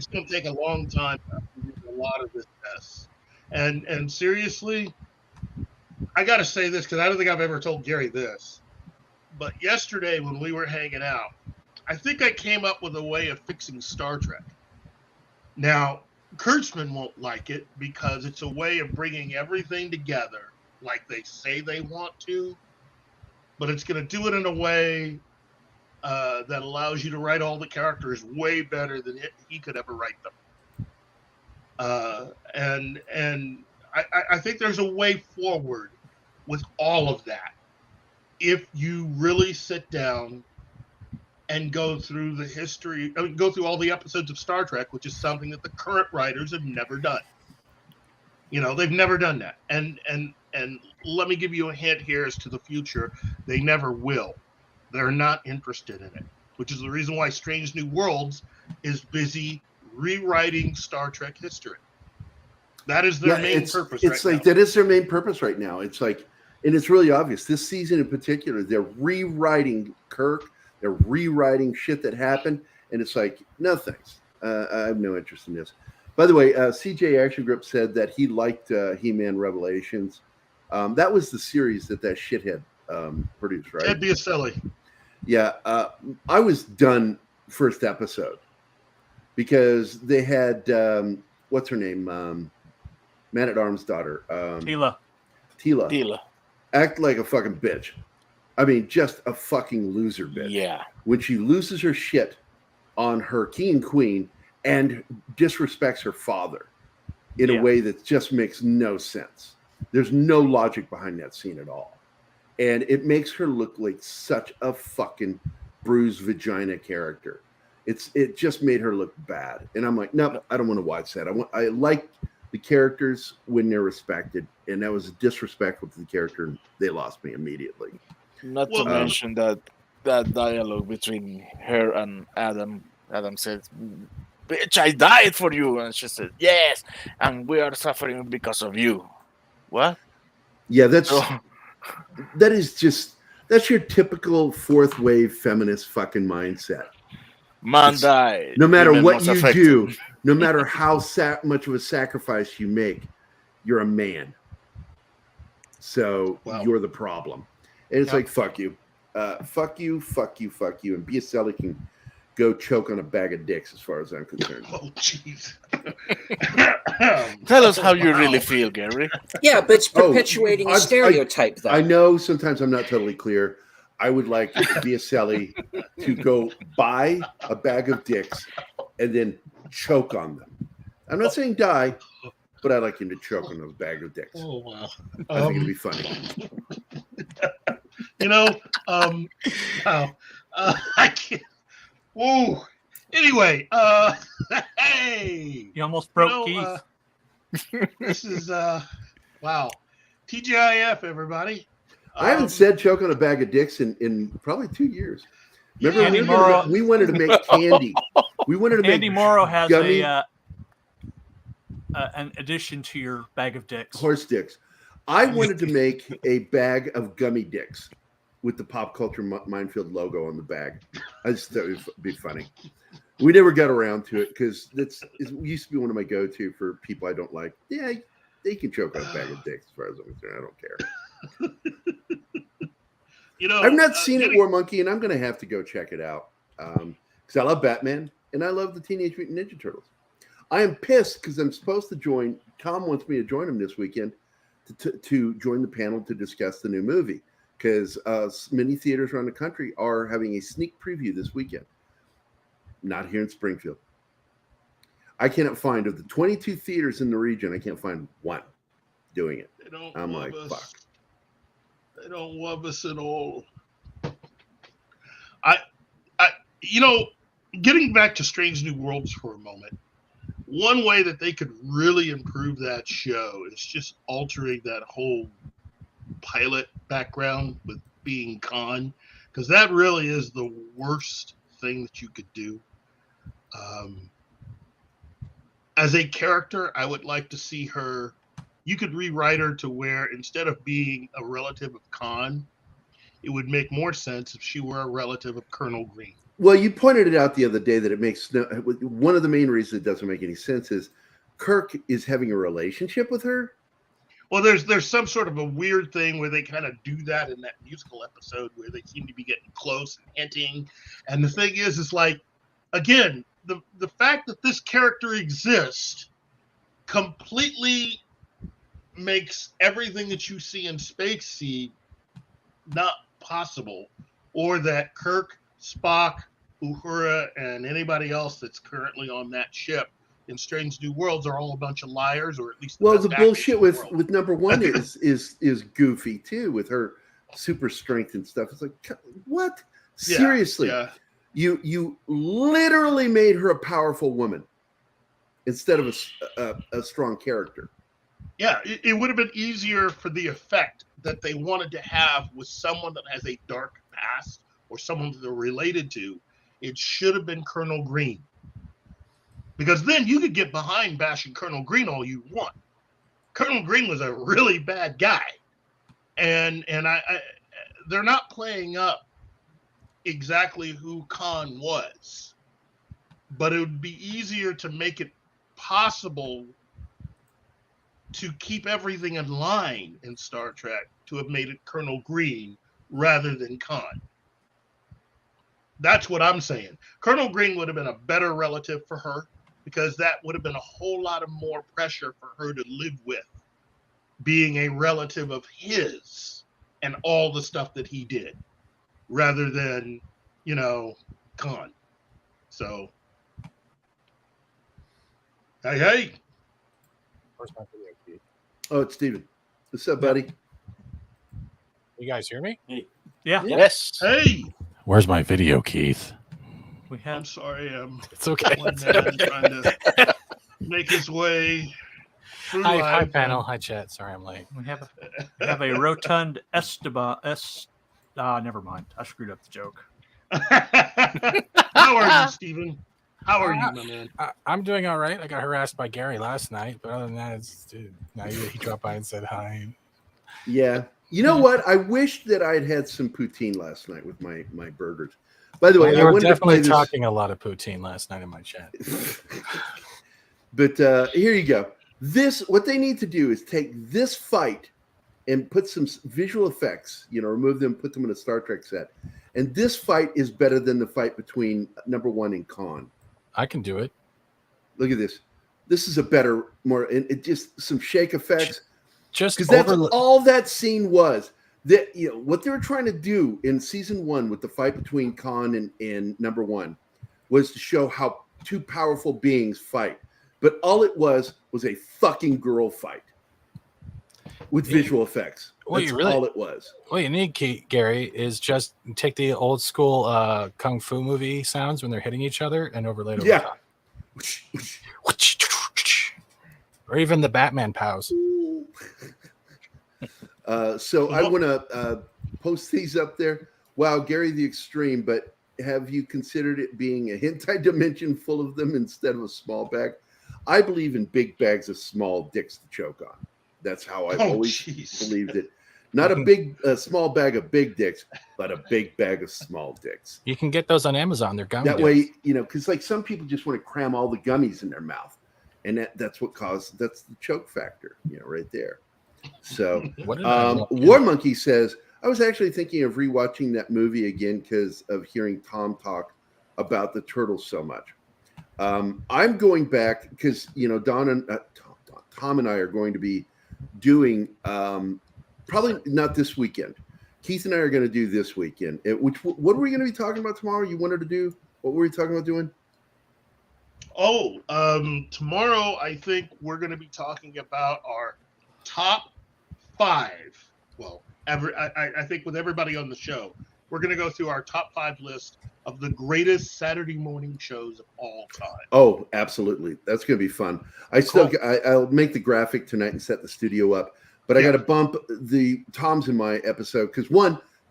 going to take a long time to get a lot of this mess. And seriously, I got to say this because I don't think I've ever told Gary this, but yesterday when we were hanging out, I think I came up with a way of fixing Star Trek. Now, Kurtzman won't like it because it's a way of bringing everything together like they say they want to, but it's going to do it in a way that allows you to write all the characters way better than he could ever write them. And I think there's a way forward with all of that if you really sit down and go through the history, go through all the episodes of Star Trek, which is something that the current writers have never done. They've never done that. And let me give you a hint here as to the future. They never will. They're not interested in it, which is the reason why Strange New Worlds is busy rewriting Star Trek history. That is their main purpose It's right like now. that is their main purpose right now. It's like, and it's really obvious. This season in particular, they're rewriting Kirk. They're rewriting shit that happened, and it's like, no thanks. I have no interest in this. By the way, CJ Action Grip said that he liked He-Man Revelations. That was the series that shithead produced, right? Ted Biaselli. Yeah, I was done first episode because they had what's her name, Man at Arms' daughter, Tila, act like a fucking bitch. I mean, just a fucking loser bitch. Yeah. When she loses her shit on her king and queen and disrespects her father in a way that just makes no sense. There's no logic behind that scene at all. And it makes her look like such a fucking bruised vagina character. It just made her look bad. And I'm like, no, I don't want to watch that. I like the characters when they're respected. And that was disrespectful to the character. And they lost me immediately. Not to mention that dialogue between her and Adam. Adam said, "Bitch, I died for you," and she said, "Yes, and we are suffering because of you." What? Yeah, that's your typical fourth wave feminist fucking mindset. Man died. No matter Women what was you affected. do, no matter how much of a sacrifice you make, you're a man. So you're the problem. And it's like, fuck you. Fuck you. And Biaselli can go choke on a bag of dicks as far as I'm concerned. Oh, jeez. Tell us how you really feel, Gary. Yeah, but it's perpetuating a stereotype, though. I know sometimes I'm not totally clear. I would like Biaselli to go buy a bag of dicks and then choke on them. I'm not saying die, but I'd like him to choke on those bag of dicks. Oh, wow. I think it'd be funny. I can't. Whoa. Anyway, hey. You almost broke Keith. This is, wow. TGIF, everybody. I haven't said choke on a bag of dicks in probably 2 years. Remember, Andy we Morrow- wanted to make candy. We wanted to make Andy Morrow has gummy an addition to your bag of dicks. horse dicks. I wanted to make a bag of gummy dicks with the Pop Culture Minefield logo on the bag. I just thought it would be funny. We never got around to it because it used to be one of my go-to for people I don't like. Yeah, they can choke on a bag of dicks as far as I'm concerned. I don't care. I've not seen it, War Monkey, and I'm going to have to go check it out because I love Batman and I love the Teenage Mutant Ninja Turtles. I am pissed because I'm supposed to join. Tom wants me to join him this weekend to join the panel to discuss the new movie because many theaters around the country are having a sneak preview this weekend. Not here in Springfield. I cannot find, of the 22 theaters in the region, I can't find one doing it. I'm like, fuck. They don't love us at all. Getting back to Strange New Worlds for a moment, one way that they could really improve that show is just altering that whole pilot background with being Khan, because that really is the worst thing that you could do. As a character, I would like to see her. You could rewrite her to where instead of being a relative of Khan, it would make more sense if she were a relative of Colonel Green. Well, you pointed it out the other day that it makes one of the main reasons it doesn't make any sense is Kirk is having a relationship with her. Well, there's some sort of a weird thing where they kind of do that in that musical episode where they seem to be getting close and hinting. And the thing is like, again, the fact that this character exists completely makes everything that you see in Space Seed not possible, or that Kirk, Spock, Uhura, and anybody else that's currently on that ship in Strange New Worlds are all a bunch of liars, or at least the bullshit with number one is goofy too, with her super strength and stuff. It's like, what? Seriously? Yeah. You literally made her a powerful woman instead of a strong character. Yeah, it would have been easier for the effect that they wanted to have with someone that has a dark past or someone that they're related to. It should have been Colonel Green. Because then you could get behind bashing Colonel Green all you want. Colonel Green was a really bad guy. And they're not playing up exactly who Khan was. But it would be easier to make it possible to keep everything in line in Star Trek to have made it Colonel Green rather than Khan. That's what I'm saying. Colonel Green would have been a better relative for her because that would have been a whole lot of more pressure for her to live with, being a relative of his and all the stuff that he did, rather than, Khan. So, hey. Where's my video feed? Oh, it's Steven. What's up, buddy? You guys hear me? Yeah. Yes. Hey. Where's my video, Keith? I'm sorry. It's okay. One man trying to make his way through Hi, life. panel. Hi, chat. Sorry, I'm late. We have a rotund Esteban. Never mind. I screwed up the joke. How are you, Steven? How are you, my man? I'm doing all right. I got harassed by Gary last night, but other than that, he dropped by and said hi. Yeah. You know what? I wish that I'd had some poutine last night with my burgers. By the way, we I were wanted definitely to play talking a lot of poutine last night in my chat. But here you go. What they need to do is take this fight and put some visual effects, remove them, put them in a Star Trek set. And this fight is better than the fight between number one and Khan. I can do it. Look at this. This is a better, it just some shake effects. Just because that's all that scene was. That what they were trying to do in season 1 with the fight between Khan and number one was to show how two powerful beings fight. But all it was a fucking girl fight with visual effects. That's all it was. What you need, Gary, is just take the old school kung fu movie sounds when they're hitting each other and overlay it over top. Or even the Batman pows. So I want to post these up there. Wow, Gary the Extreme. But have you considered it being a hentai dimension full of them instead of a small bag? I believe in big bags of small dicks to choke on. That's how I've always believed it. Not a small bag of big dicks, but a big bag of small dicks. You can get those on Amazon. They're gummy That dicks. way, because like some people just want to cram all the gummies in their mouth, and that's the choke factor, right there. So, War Monkey says, I was actually thinking of rewatching that movie again because of hearing Tom talk about the turtles so much. I'm going back because Tom and I are going to be doing probably not this weekend. Keith and I are going to do this weekend. What are we going to be talking about tomorrow? You wanted to do? What were we talking about doing? Tomorrow I think we're going to be talking about our top 5. Well, I think with everybody on the show, we're going to go through our top 5 list of the greatest Saturday morning shows of all time. Oh, absolutely. That's going to be fun. I'll make the graphic tonight and set the studio up, but I got to bump the Tom's in my episode because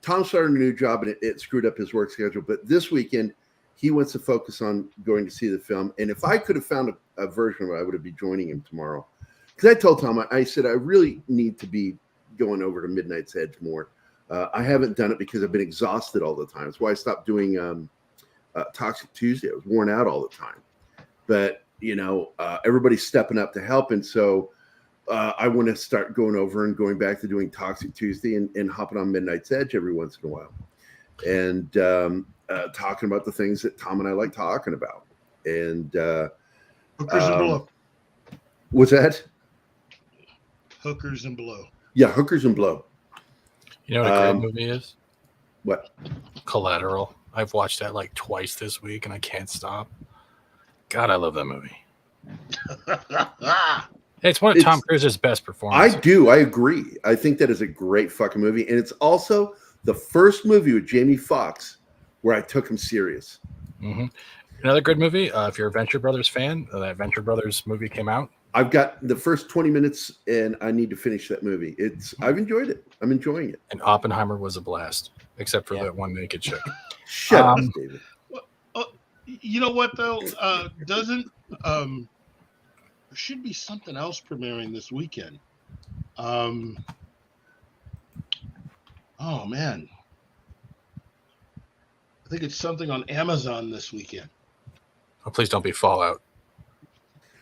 Tom started a new job and it screwed up his work schedule. But this weekend, he wants to focus on going to see the film. And if I could have found a version of it, I would have been joining him tomorrow. Because I told Tom, I said, I really need to be going over to Midnight's Edge more. I haven't done it because I've been exhausted all the time. That's why I stopped doing Toxic Tuesday. I was worn out all the time. But, everybody's stepping up to help. And so I want to start going over and going back to doing Toxic Tuesday and hopping on Midnight's Edge every once in a while. And talking about the things that Tom and I like talking about. And Hookers and Below. What's that? Hookers and Below. Yeah, Hookers and Blow. You know what a great movie is? What? Collateral. I've watched that like twice this week and I can't stop. God, I love that movie. It's one of Tom Cruise's best performances. I do. I agree. I think that is a great fucking movie. And it's also the first movie with Jamie Foxx where I took him serious. Mm-hmm. Another good movie. If you're a Venture Brothers fan, that Venture Brothers movie came out. I've got the first 20 minutes and I need to finish that movie. I've enjoyed it. I'm enjoying it. And Oppenheimer was a blast, except for that one naked chick. Shut up, David. You know what though? There should be something else premiering this weekend. Oh man. I think it's something on Amazon this weekend. Oh, please don't be Fallout.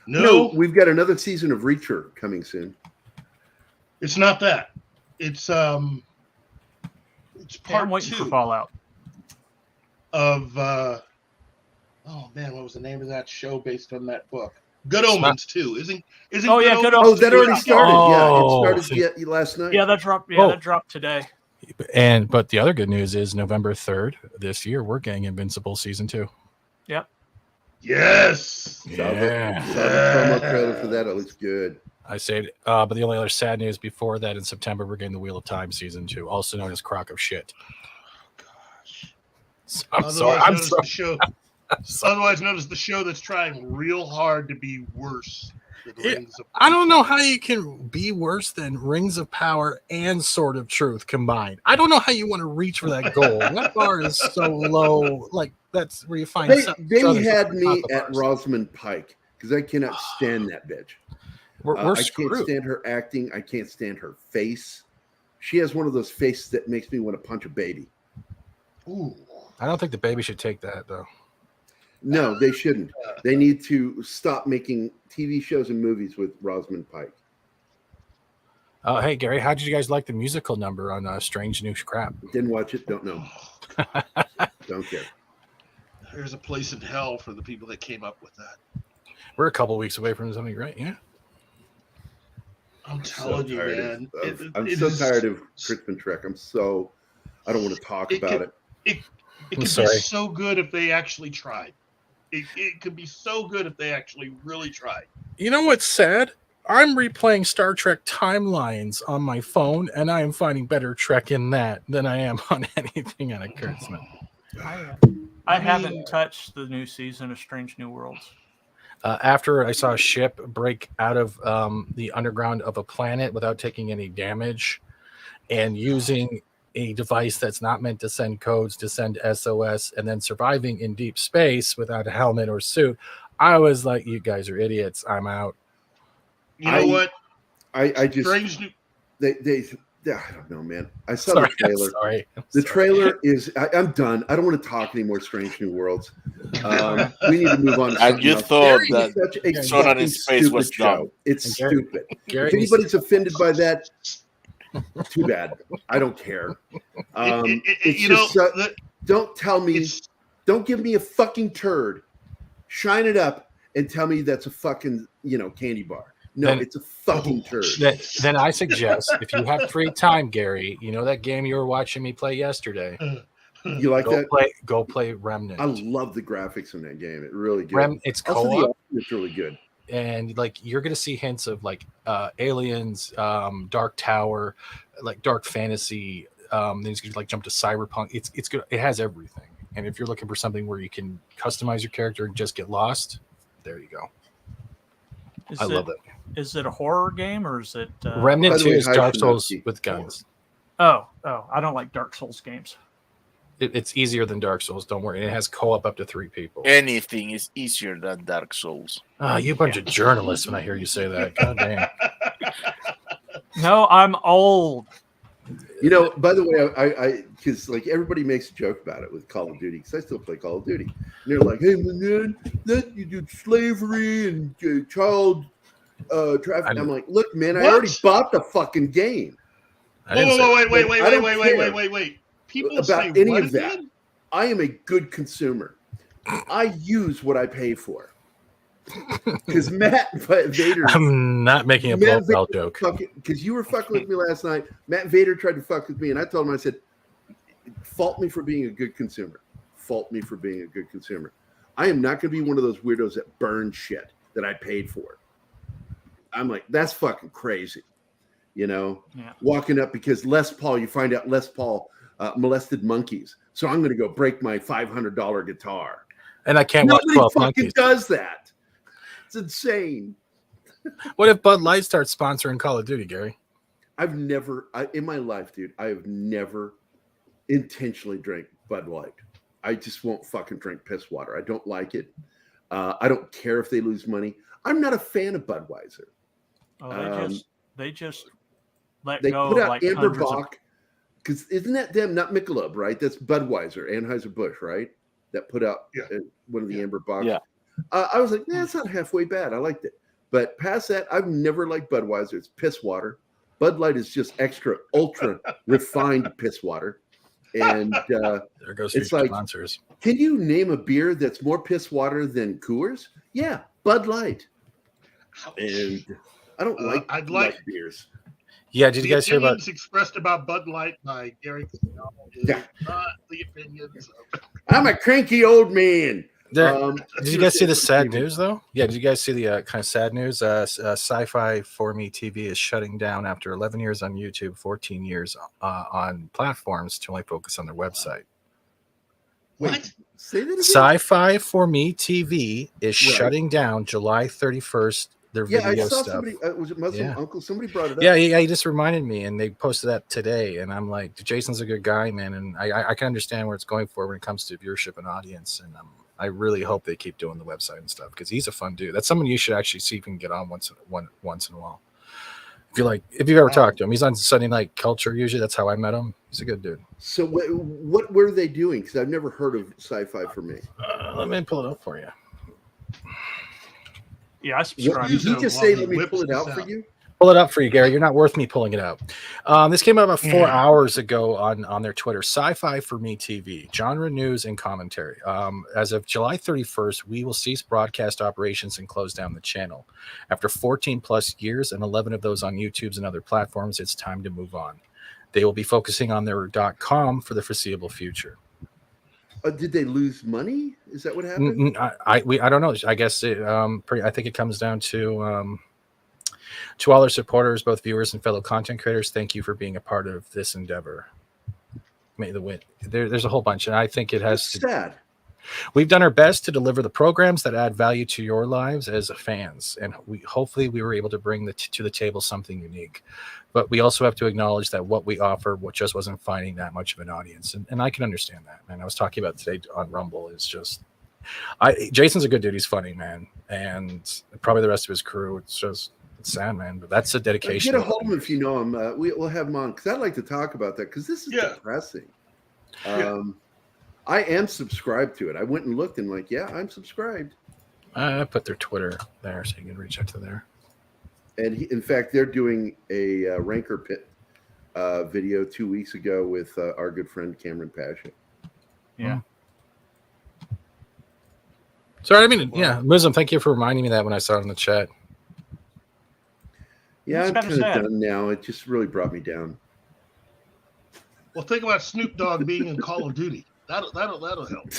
No, we've got another season of Reacher coming soon. It's not that. It's part I'm waiting 2 for Fallout. Of oh man, what was the name of that show based on that book? Good Omens 2. Isn't Oh yeah, Good Omens. Oh, that already started. Oh, yeah, it started last night. Yeah, that dropped. Yeah, that dropped today. But the other good news is November 3rd this year we're getting Invincible season 2. Yep. Yes. Saw the promo trailer for that. It looks good. I said, but the only other sad news before that in September we're getting the Wheel of Time season 2, also known as Crock of Shit. Gosh. So, I'm sorry. Otherwise known as the show that's trying real hard to be worse than Rings of Power. I don't know how you can be worse than Rings of Power and Sword of Truth combined. I don't know how you want to reach for that goal. That bar is so low. Like, that's where you find They had me at Rosamund Pike because I cannot stand that bitch. We're I screwed. can't stand her acting. I can't stand her face. She has one of those faces that makes me want to punch a baby. Ooh. I don't think the baby should take that, though. No, they shouldn't. They need to stop making TV shows and movies with Rosamund Pike. Hey, Gary, how did you guys like the musical number on Strange New Crap? Didn't watch it. Don't know. Don't care. There's a place in hell for the people that came up with that. We're a couple weeks away from something great, yeah. I'm telling you, man. I'm so tired of Crispin Trek. I don't want to talk about it. It could be so good if they actually tried. It could be so good if they actually really tried. You know what's sad? I'm replaying Star Trek timelines on my phone, and I am finding better Trek in that than I am on anything on a Kurtzman. I haven't touched the new season of Strange New Worlds. After I saw a ship break out of the underground of a planet without taking any damage and using a device that's not meant to send codes, to send SOS, and then surviving in deep space without a helmet or suit. I was like, you guys are idiots. I'm out. You know what? I just Strange New- they I don't know, man. I saw the trailer. I'm The sorry. trailer is. I'm done. I don't want to talk anymore. Strange New Worlds. We need to move on. To And you else. thought It's that such a Sonar in fucking Space stupid was show. dumb. It's Gary- stupid. Gary If needs anybody's offended by that, too bad. I don't care. It's you just know, don't tell me. it's Don't give me a fucking turd. Shine it up and tell me that's a fucking candy bar. No, Then- it's a fucking turd. Then I suggest, if you have free time, Gary, you know that game you were watching me play yesterday. You like that? Go play Remnant. I love the graphics in that game. It really good. It's Also, the co-op, art is really good. and like you're gonna see hints of like aliens, Dark Tower, like dark fantasy. Then you can like jump to cyberpunk. It's good. It has everything. And if you're looking for something where you can customize your character and just get lost, there you go. I love it. Is it a horror game or is it? Remnant By the 2 way, is hi, Dark Souls Shinoki. with guns. Oh, I don't like Dark Souls games. It's easier than Dark Souls. Don't worry. It has co-op up to 3 people. Anything is easier than Dark Souls. You bunch of journalists when I hear you say that. God damn. No, I'm old. By the way, I because like everybody makes a joke about it with Call of Duty because I still play Call of Duty. And they're like, "Hey, man, that you do slavery and child trafficking." I'm like, "Look, man, I What? already bought the fucking game I didn't say- Wait. People say about any what of that. again? I am a good consumer. I use what I pay for." Because Matt Vader. I'm not making a blow belt joke. Because you were fucking with me last night. Matt Vader tried to fuck with me, and I told him, I said, fault me for being a good consumer. Fault me for being a good consumer. I am not going to be one of those weirdos that burn shit that I paid for. I'm like, that's fucking crazy. Walking up because Les Paul, you find out Les Paul molested monkeys. So I'm going to go break my $500 guitar. And I can't watch Nobody 12 fucking monkeys. does that. It's insane. What if Bud Light starts sponsoring Call of Duty, Gary? In my life, dude, I have never intentionally drank Bud Light. I just won't fucking drink piss water. I don't like it. I don't care if they lose money. I'm not a fan of Budweiser. Oh, they just let They go put of out like Amber hundreds of. Bock because isn't that them? Not Michelob, right? That's Budweiser, Anheuser-Busch, right? That put out one of the Amber Bock. Yeah. I was like, it's not halfway bad. I liked it. But past that, I've never liked Budweiser. It's piss water. Bud Light is just extra, ultra refined piss water. And there goes it's future like, sponsors. can you name a beer that's more piss water than Coors? Yeah, Bud Light. And I don't I'd like beers. Yeah, did you guys hear about? opinions expressed about Bud Light by Gary Casino is Yeah. not the opinions of I'm a cranky old man. Did you guys see the sad news though? Yeah, did you guys see the kind of sad news? Sci-Fi for Me TV is shutting down after 11 years on YouTube, 14 years on platforms to only focus on their website. Wait, say that again? Sci-Fi for Me TV is shutting down July 31st. Their Yeah, I video saw stuff. somebody. Was it Muslim Yeah. Uncle? Somebody brought it up. Yeah, he just reminded me, and they posted that today. And I'm like, Jason's a good guy, man, and I can understand where it's going for when it comes to viewership and audience. And I really hope they keep doing the website and stuff because he's a fun dude. That's someone you should actually see if you can get on once in a while. If you've ever talked to him, he's on Sunday Night Culture. Usually, that's how I met him. He's a good dude. So what were they doing? Because I've never heard of Sci-Fi for Me. Let me pull it up for you. Yeah, I subscribe. Did he just say, "Let me pull it out for you"? Pull it up for you, Gary. You're not worth me pulling it up. This came out about 4 hours ago on their Twitter. Sci-Fi for Me TV, genre news and commentary. As of July 31st, we will cease broadcast operations and close down the channel. After 14 plus years and 11 of those on YouTube's and other platforms, it's time to move on. They will be focusing on their .com for the foreseeable future. Did they lose money? Is that what happened? I don't know. I guess I think it comes down to all our supporters, both viewers and fellow content creators. Thank you for being a part of this endeavor. May the win. There's a whole bunch, and I think it has That's sad. We've done our best to deliver the programs that add value to your lives as fans, and hopefully we were able to bring to the table something unique. But we also have to acknowledge that what we offer just wasn't finding that much of an audience, and I can understand that, man. I was talking about today on Rumble is just, Jason's a good dude. He's funny, man, and probably the rest of his crew. It's sad, man. But that's a dedication. Get a hold of him if you know him. We'll have him on because I'd like to talk about that because this is depressing. I am subscribed to it. I went and looked and like, yeah, I'm subscribed. I put their Twitter there so you can reach out to there. And in fact, they're doing a Ranker Pit video 2 weeks ago with our good friend Cameron Pasha. Yeah. Sorry, I mean, yeah, Muslim, thank you for reminding me that when I saw it in the chat. Yeah, I'm kind of done now. It just really brought me down. Well, think about Snoop Dogg being in Call of Duty. That'll help.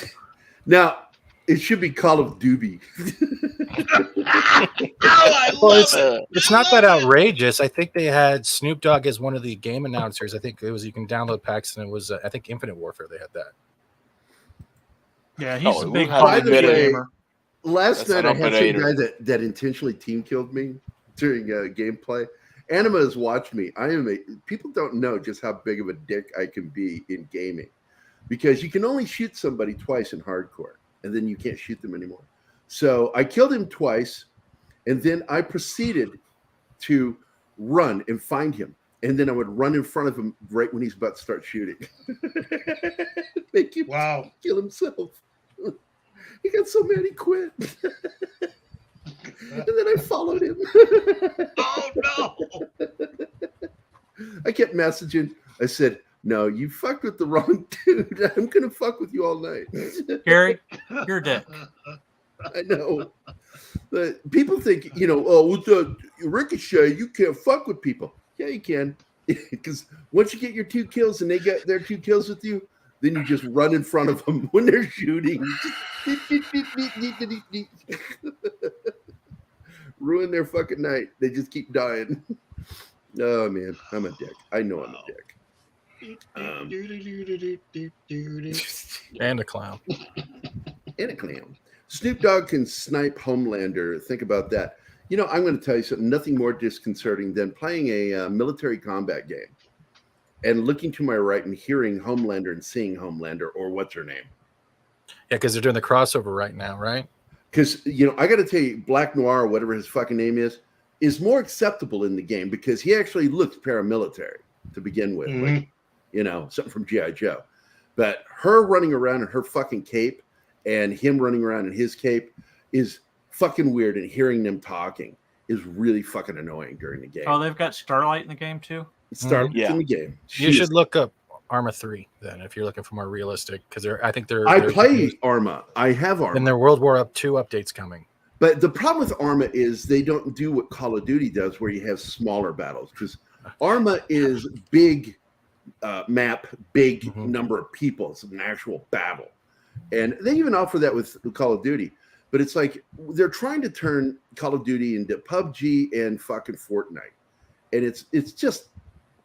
Now, it should be Call of Doobie. It's not that outrageous. I think they had Snoop Dogg as one of the game announcers. I think it was, you can download packs, and it was I think Infinite Warfare. They had that. Yeah, he's a big gamer. Last night I had some guy that intentionally team killed me during gameplay. Anima has watched me. People don't know just how big of a dick I can be in gaming, because you can only shoot somebody twice in hardcore, and then you can't shoot them anymore. So I killed him twice, and then I proceeded to run and find him, and then I would run in front of him right when he's about to start shooting. Make him kill himself. He got so mad he quit. And then I followed him. Oh no! I kept messaging. I said, "No, you fucked with the wrong dude. I'm gonna fuck with you all night." Gary, you're dead. I know. But people think, with the Ricochet, you can't fuck with people. Yeah, you can. Because once you get your 2 kills and they get their 2 kills with you, then you just run in front of them when they're shooting. Ruin their fucking night. They just keep dying. Oh, man. I'm a dick. I know I'm a dick. And a clown. And a clown. Snoop Dogg can snipe Homelander. Think about that. I'm going to tell you something. Nothing more disconcerting than playing a military combat game and looking to my right and hearing Homelander and seeing Homelander, or what's her name. Yeah, because they're doing the crossover right now, right? Because, I got to tell you, Black Noir, or whatever his fucking name is more acceptable in the game because he actually looks paramilitary to begin with. Mm-hmm. Like, something from G.I. Joe. But her running around in her fucking cape and him running around in his cape is fucking weird, and hearing them talking is really fucking annoying during the game. Oh, they've got Starlight in the game too? Starlight's in the game. You should look up Arma 3 then if you're looking for more realistic, because I play Arma. I have Arma. And their World War II updates coming. But the problem with Arma is they don't do what Call of Duty does, where you have smaller battles, because Arma is big map, big number of people. It's an actual battle. And they even offer that with Call of Duty. But it's like they're trying to turn Call of Duty into PUBG and fucking Fortnite. And it's just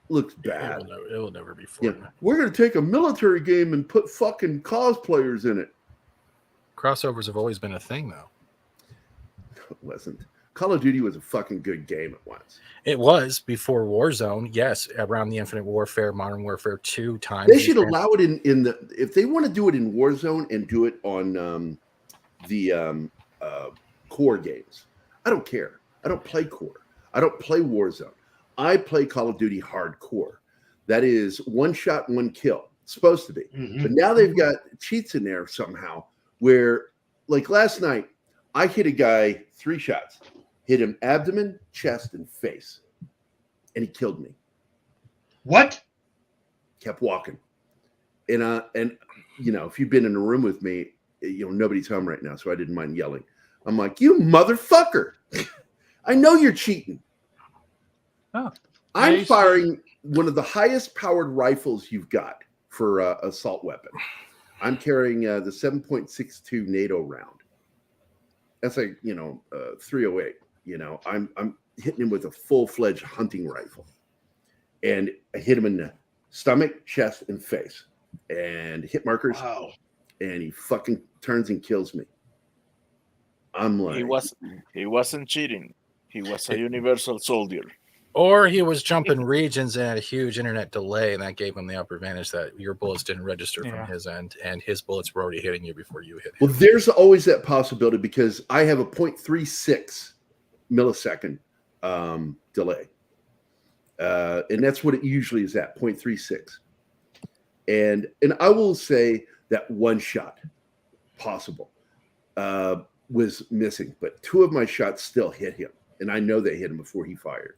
looks bad. It will never be Fortnite. Yeah. We're going to take a military game and put fucking cosplayers in it. Crossovers have always been a thing, though. No, it wasn't. Call of Duty was a fucking good game at once. It was before Warzone, yes, around the Infinite Warfare, Modern Warfare 2 time. They should allow it in the, if they want to do it in Warzone and do it on the core games. I don't care. I don't play core. I don't play Warzone. I play Call of Duty hardcore. That is one shot, one kill. It's supposed to be. But now they've got cheats in there somehow where, like last night, I hit a guy 3 shots. Hit him abdomen, chest, and face. And he killed me. What? Kept walking. And if you've been in a room with me, nobody's home right now, so I didn't mind yelling. I'm like, you motherfucker. I know you're cheating. Oh, I'm firing one of the highest powered rifles you've got for assault weapon. I'm carrying the 7.62 NATO round. That's like, 308. I'm hitting him with a full-fledged hunting rifle. And I hit him in the stomach, chest, and face. And hit markers. Wow. and he fucking turns and kills me. I'm like, He wasn't cheating. He was a universal soldier. Or he was jumping regions and had a huge internet delay, and that gave him the upper advantage that your bullets didn't register from his end, and his bullets were already hitting you before you hit him. well, there's always that possibility because I have a 0.36 millisecond delay. And that's what it usually is at, 0.36. And I will say that one shot possible was missing, but two of my shots still hit him. And I know they hit him before he fired.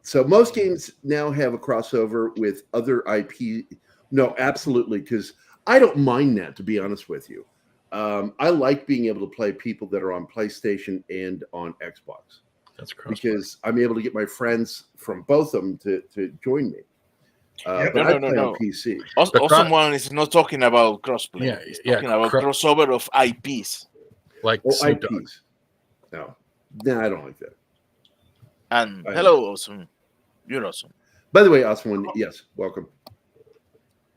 So most games now have a crossover with other IP. No, absolutely, because I don't mind that, to be honest with you. I like being able to play people that are on PlayStation and on Xbox. That's because I'm able to get my friends from both of them to join me. But No, I no, play no. on PC. Awesome One is not talking about crossplay. He's talking about crossover of IPs. Like Snoop Dogg. IPs. No, I don't like that. And hello, Awesome. You're awesome. By the way, Awesome One, yes, welcome.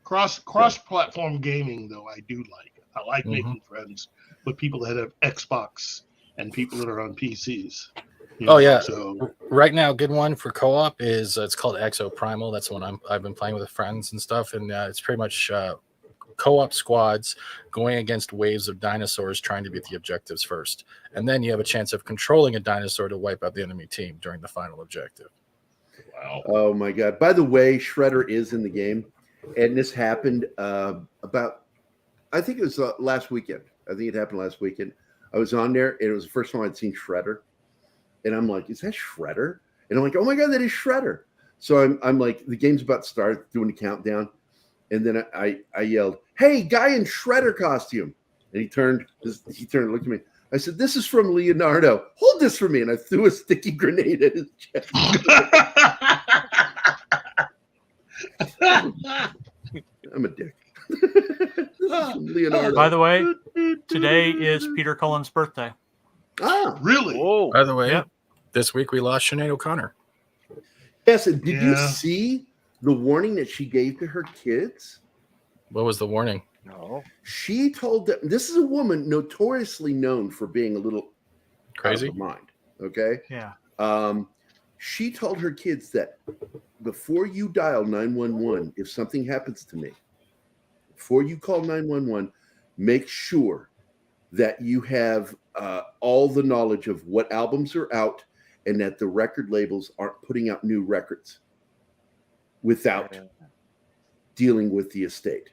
Cross-platform gaming, though, I do like. I like making friends with people that have Xbox and people that are on PCs. So right now, good one for co-op is it's called Exo Primal. That's the one I've been playing with friends and stuff, and it's pretty much co-op squads going against waves of dinosaurs trying to beat the objectives first, and then you have a chance of controlling a dinosaur to wipe out the enemy team during the final objective. Wow! Oh my God! By the way, Shredder is in the game, and this happened about, I think it was last weekend. I think it happened last weekend. I was on there, and it was the first time I'd seen Shredder. And I'm like, is that Shredder? And I'm like, oh my God, that is Shredder. So I'm like, the game's about to start, doing the countdown. And then I yelled, hey, guy in Shredder costume. And he turned and looked at me. I said, this is from Leonardo. Hold this for me. And I threw a sticky grenade at his chest. I'm a dick. Leonardo. By the way, today is Peter Cullen's birthday. Ah, really? Whoa. By the way, this week we lost Sinead O'Connor. Yes, and did you see the warning that she gave to her kids? What was the warning? No. She told them, this is a woman notoriously known for being a little crazy out of her mind. Okay. Yeah. She told her kids that before you dial 911, if something happens to me, before you call 911, make sure that you have all the knowledge of what albums are out and that the record labels aren't putting out new records without dealing with the estate.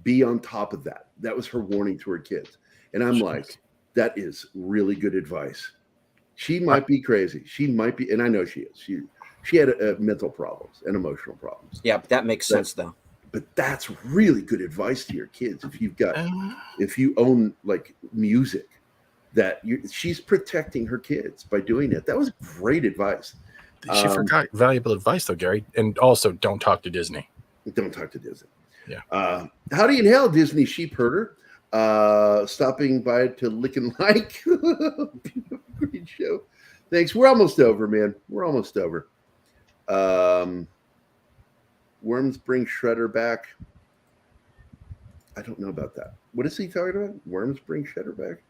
Be on top of that. That was her warning to her kids. And I'm like, that is really good advice. She might be crazy. She might be, and I know she is. She had mental problems and emotional problems. Yeah, but that makes sense though. But that's really good advice to your kids. If you own like music, she's protecting her kids by doing it. That was great advice. She forgot valuable advice though, Gary. And also, don't talk to Disney. Don't talk to Disney. Yeah. Howdy in hell, Disney sheep herder. Stopping by to lick and like. Great show. Thanks. We're almost over, man. We're almost over. Worms bring Shredder back. I don't know about that. What is he talking about? Worms bring Shredder back?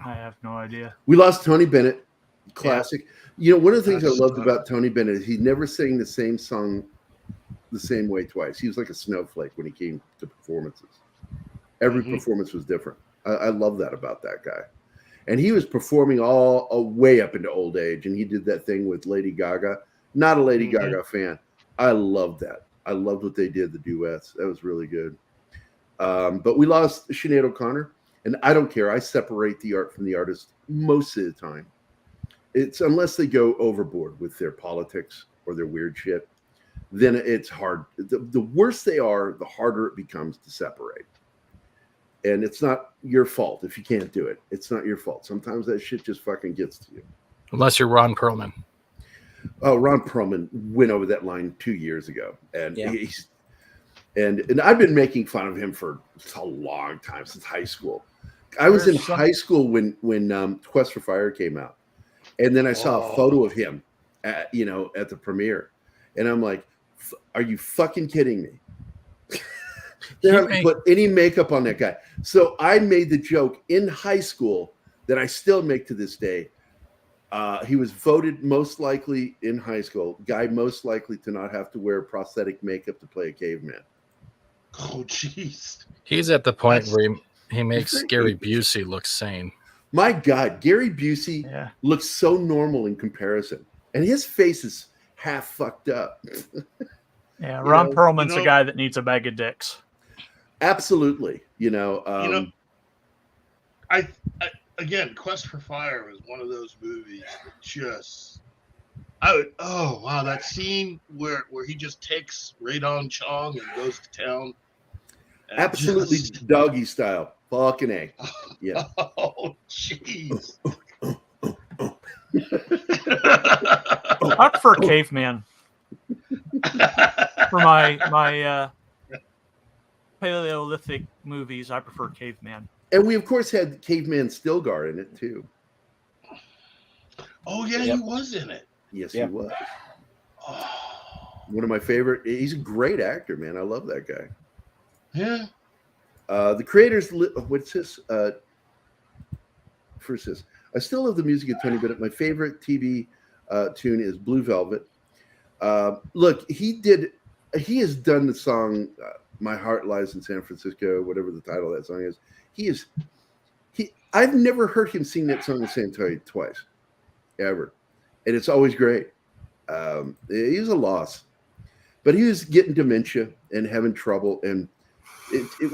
I have no idea. We lost Tony Bennett. Classic. You know, one of the things I loved about Tony Bennett is he never sang the same song the same way twice. He was like a snowflake when he came to performances. Every performance was different. I love that about that guy. And he was performing all way up into old age, and he did that thing with Lady Gaga. Not a Lady Gaga fan. I loved that. I loved what they did, the duets. That was really good. But we lost Sinead O'Connor, and I don't care. I separate the art from the artist most of the time. It's unless they go overboard with their politics or their weird shit, then it's hard. The worse they are, the harder it becomes to separate. And it's not your fault if you can't do it. It's not your fault. Sometimes that shit just fucking gets to you. Unless you're Ron Perlman. Oh, Ron Perlman went over that line 2 years ago. And and I've been making fun of him for a long time, since high school. I was in high school when Quest for Fire came out. And then I saw a photo of him at the premiere. And I'm like, are you fucking kidding me? They hardly put any makeup on that guy. So I made the joke in high school that I still make to this day. He was voted most likely in high school, guy most likely to not have to wear prosthetic makeup to play a caveman. Oh, jeez. He's at the point where he makes Gary Busey look sane. My God, Gary Busey looks so normal in comparison. And his face is half fucked up. Yeah, Ron Perlman's a guy that needs a bag of dicks. Absolutely. Again, Quest for Fire is one of those movies that just that scene where he just takes Radon Chong and goes to town. Absolutely doggy style. Fucking A. Yeah. Oh, jeez. I prefer Caveman. For my Paleolithic movies, I prefer Caveman. And we, of course, had Caveman Stilgar in it, too. Oh, yeah, he was in it. Yes, he was. One of my favorite. He's a great actor, man. I love that guy. Yeah. The creators, what's this? First this. I still love the music of Tony Bennett. My favorite TV tune is Blue Velvet. Look, he has done the song My Heart Lies in San Francisco, whatever the title of that song is. I've never heard him sing that song the same time twice, ever. And it's always great. He's a loss. But he was getting dementia and having trouble. And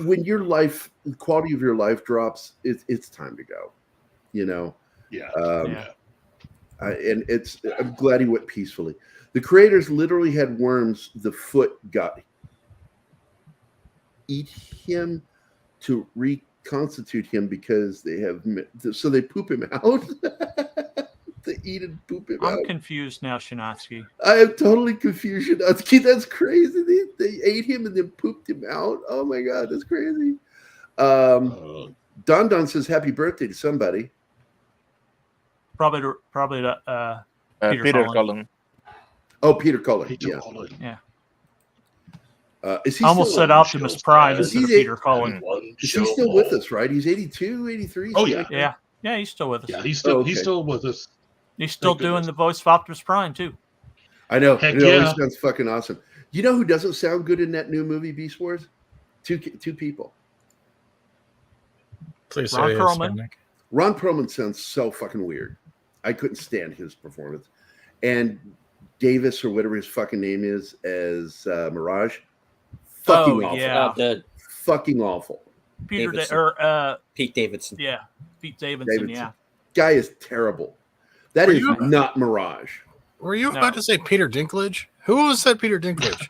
when the quality of your life drops, it's time to go. Yeah. And I'm glad he went peacefully. The creators literally had worms. The foot got eat him to reconstitute him because so they poop him out. They eat and poop him out. I'm confused now, Shinatsky. I am totally confused, Shinatsky. That's crazy. They ate him and then pooped him out. Oh my God, that's crazy. Don Don says happy birthday to somebody. Probably to Peter Cullen. Oh, Peter Cullen. Yeah. Is he I almost said Optimus Prime instead of Peter Cullen. Is he still with us, right? He's 82, 83? Oh, yeah. Yeah, he's still with us. Yeah, he's still with us. He's still doing the voice of Optimus Prime, too. I know. Heck It yeah. always sounds fucking awesome. You know who doesn't sound good in that new movie, Beast Wars? Two people. Please Ron say Perlman. Nick. Ron Perlman sounds so fucking weird. I couldn't stand his performance. And Davis, or whatever his fucking name is, as Mirage. Fucking awful. Yeah. Fucking awful. Pete Davidson. Yeah. Pete Davidson, yeah. Guy is terrible. That is not Mirage. Were you about to say Peter Dinklage? Who said Peter Dinklage?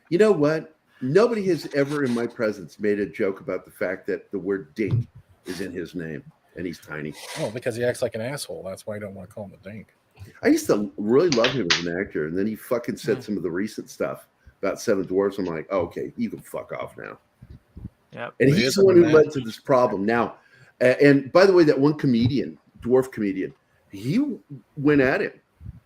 You know what? Nobody has ever in my presence made a joke about the fact that the word dink is in his name and he's tiny. Oh, because he acts like an asshole. That's why I don't want to call him a dink. I used to really love him as an actor, and then he fucking said some of the recent stuff about Seven Dwarfs. I'm like, oh, okay, you can fuck off now. Yeah. And he's the one who led to this problem. Now, and by the way, that one comedian, dwarf comedian, he went at him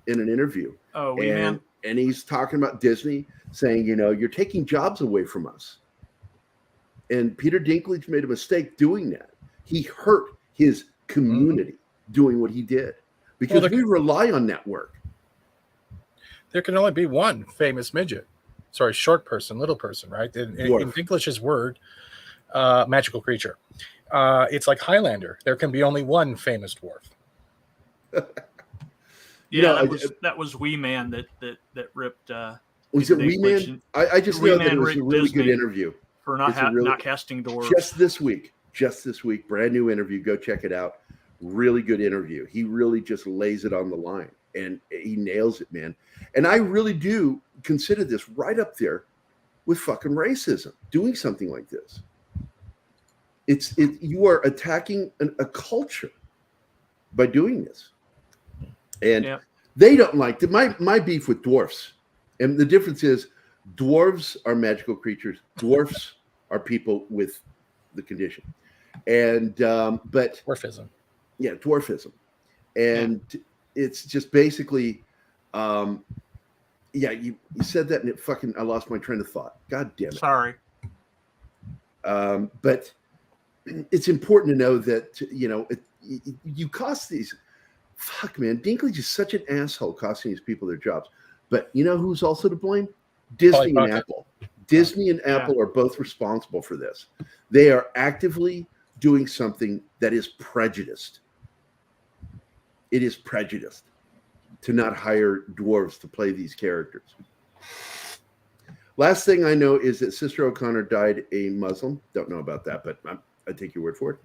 in an interview. Oh, man. And he's talking about Disney, saying, you're taking jobs away from us. And Peter Dinklage made a mistake doing that. He hurt his community doing what he did because we rely on that work. There can only be one famous midget. Sorry, short person, little person, right? In Dinklage's word, magical creature. It's like Highlander. There can be only one famous dwarf. That was Wee Man that ripped. Was it Wee Man? I just know that it was a really good interview for not casting dwarves. Just this week, brand new interview. Go check it out. Really good interview. He really just lays it on the line, and he nails it, man. And I really do consider this right up there with fucking racism. Doing something like this, you are attacking a culture by doing this. And they don't like my beef with dwarfs. And the difference is dwarves are magical creatures. Dwarfs are people with the condition. And but dwarfism. Yeah, dwarfism. And it's just basically Yeah, you said that and I lost my train of thought. God damn it. Sorry. But it's important to know that, you cost these. Fuck, man. Dinklage is such an asshole costing these people their jobs. But you know who's also to blame? Disney and Apple. Disney and Apple are both responsible for this. They are actively doing something that is prejudiced. It is prejudiced to not hire dwarves to play these characters. Last thing I know is that Sister O'Connor died a Muslim. Don't know about that, but I take your word for it.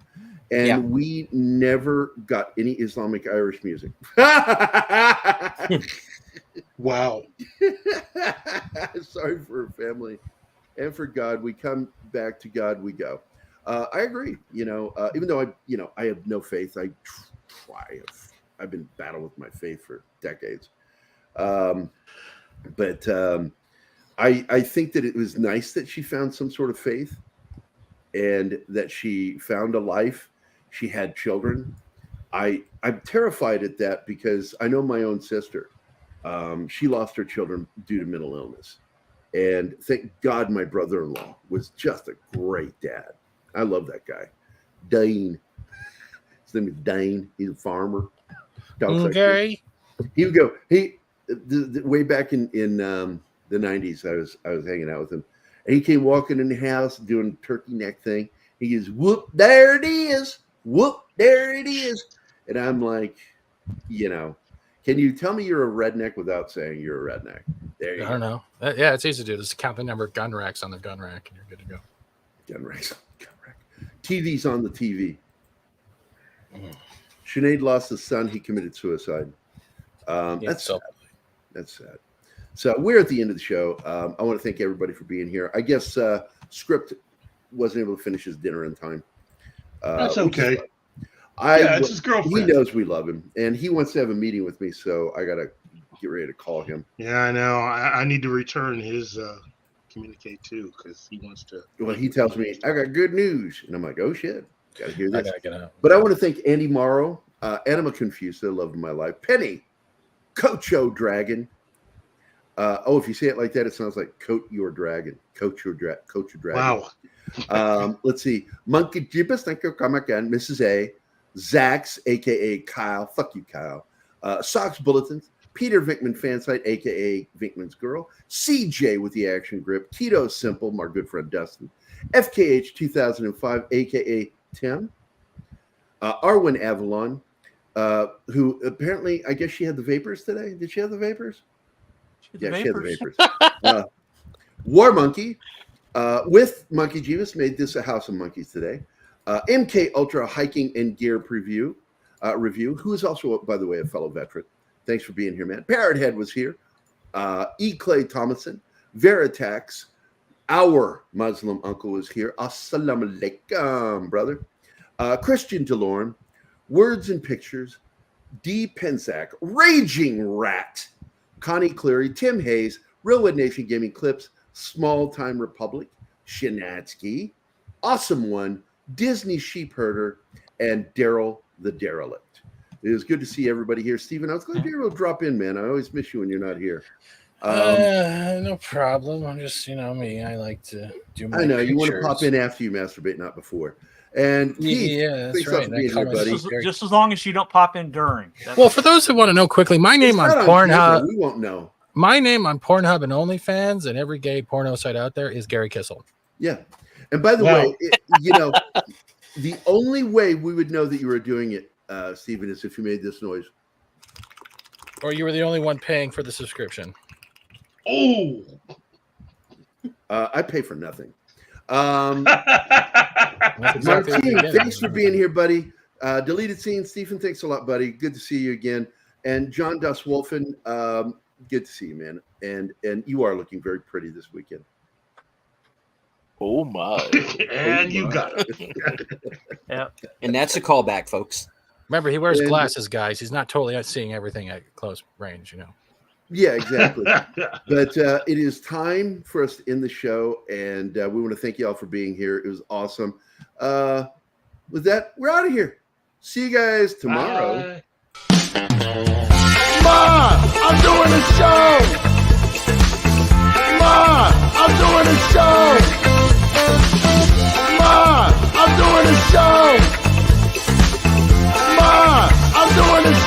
And we never got any Islamic Irish music. Wow. Sorry for her family and for God. We come back to God, we go. I agree. Even though I have no faith, I try. I've been battling with my faith for decades. But I think that it was nice that she found some sort of faith and that she found a life. She had children. I'm terrified at that because I know my own sister. She lost her children due to mental illness. And thank God my brother-in-law was just a great dad. I love that guy. Dane. His name is Dane. He's a farmer. Okay. He would go, way back in the 90s, I was hanging out with him. And he came walking in the house doing turkey neck thing. He goes, whoop, there it is. Whoop, there it is. And I'm like, can you tell me you're a redneck without saying you're a redneck? There you go. I don't know. Yeah, it's easy to do. Just count the number of gun racks on the gun rack and you're good to go. Gun racks on the gun rack. TV's on the TV. Sinead lost a son. He committed suicide. That's sad. That's sad. So we're at the end of the show. I want to thank everybody for being here. I guess Script wasn't able to finish his dinner in time. That's okay. It's his girlfriend. He knows we love him, and he wants to have a meeting with me, so I got to get ready to call him. Yeah, I know. I need to return his communicate too because he wants to. Well, he tells me, I got good news. And I'm like, oh, shit. Got to hear this. I got to get out. But I want to thank Andy Morrow, Anima Confused, the love of my life, Penny, Coach O Dragon. If you say it like that, it sounds like Coat Your Dragon. Coach Your Dragon. Wow. Let's see. Monkey Jeepus, thank you, come again. Mrs. A. Zax, a.k.a. Kyle. Fuck you, Kyle. Socks Bulletins. Peter Vinkman Fansite, a.k.a. Vinkman's Girl. CJ with the Action Grip. Keto Simple, my good friend Dustin. FKH 2005, a.k.a. Tim. Arwen Avalon, who apparently, I guess she had the vapors today. Did she have the vapors? She had the vapors. War Monkey with Monkey Jeeves made this a House of Monkeys today. MK Ultra Hiking and Gear review, who is also, by the way, a fellow veteran. Thanks for being here, man. Parrot Head was here. E. Clay Thomason, Veritax, our Muslim uncle is here. Assalamu alaikum, brother. Christian DeLorme, Words and Pictures, D. Pensack, Raging Rat, Connie Cleary, Tim Hayes, Realwood Nation Gaming Clips, Small Time Republic, Shinatsky, Awesome One, Disney Sheepherder, and Daryl the Derelict. It was good to see everybody here. Stephen, I was glad you were able to drop in, man. I always miss you when you're not here. No problem. I'm just, me. I like to do my I know. pictures. You want to pop in after you masturbate, not before. And Keith, that's right. Being here, buddy. Just as long as you don't pop in during. Well, for those who want to know quickly, my name on Pornhub. We won't know. My name on Pornhub and OnlyFans and every gay porno site out there is Gary Kissel. Yeah. And by the way, the only way we would know that you were doing it, Stephen, is if you made this noise. Or you were the only one paying for the subscription. Oh. I pay for nothing. Exactly Martine, thanks for being here, buddy. Deleted Scene, Stephen, thanks a lot, buddy. Good to see you again. And John Dust-Wolfen, good to see you, man. And you are looking very pretty this weekend. Oh my! And you got it. Yeah. And that's a callback, folks. Remember, he wears glasses, guys. He's not totally seeing everything at close range, Yeah, exactly. But it is time for us to end the show, and we want to thank you all for being here. It was awesome. With that, we're out of here. See you guys tomorrow. Come on! I'm doing a show! I'm doing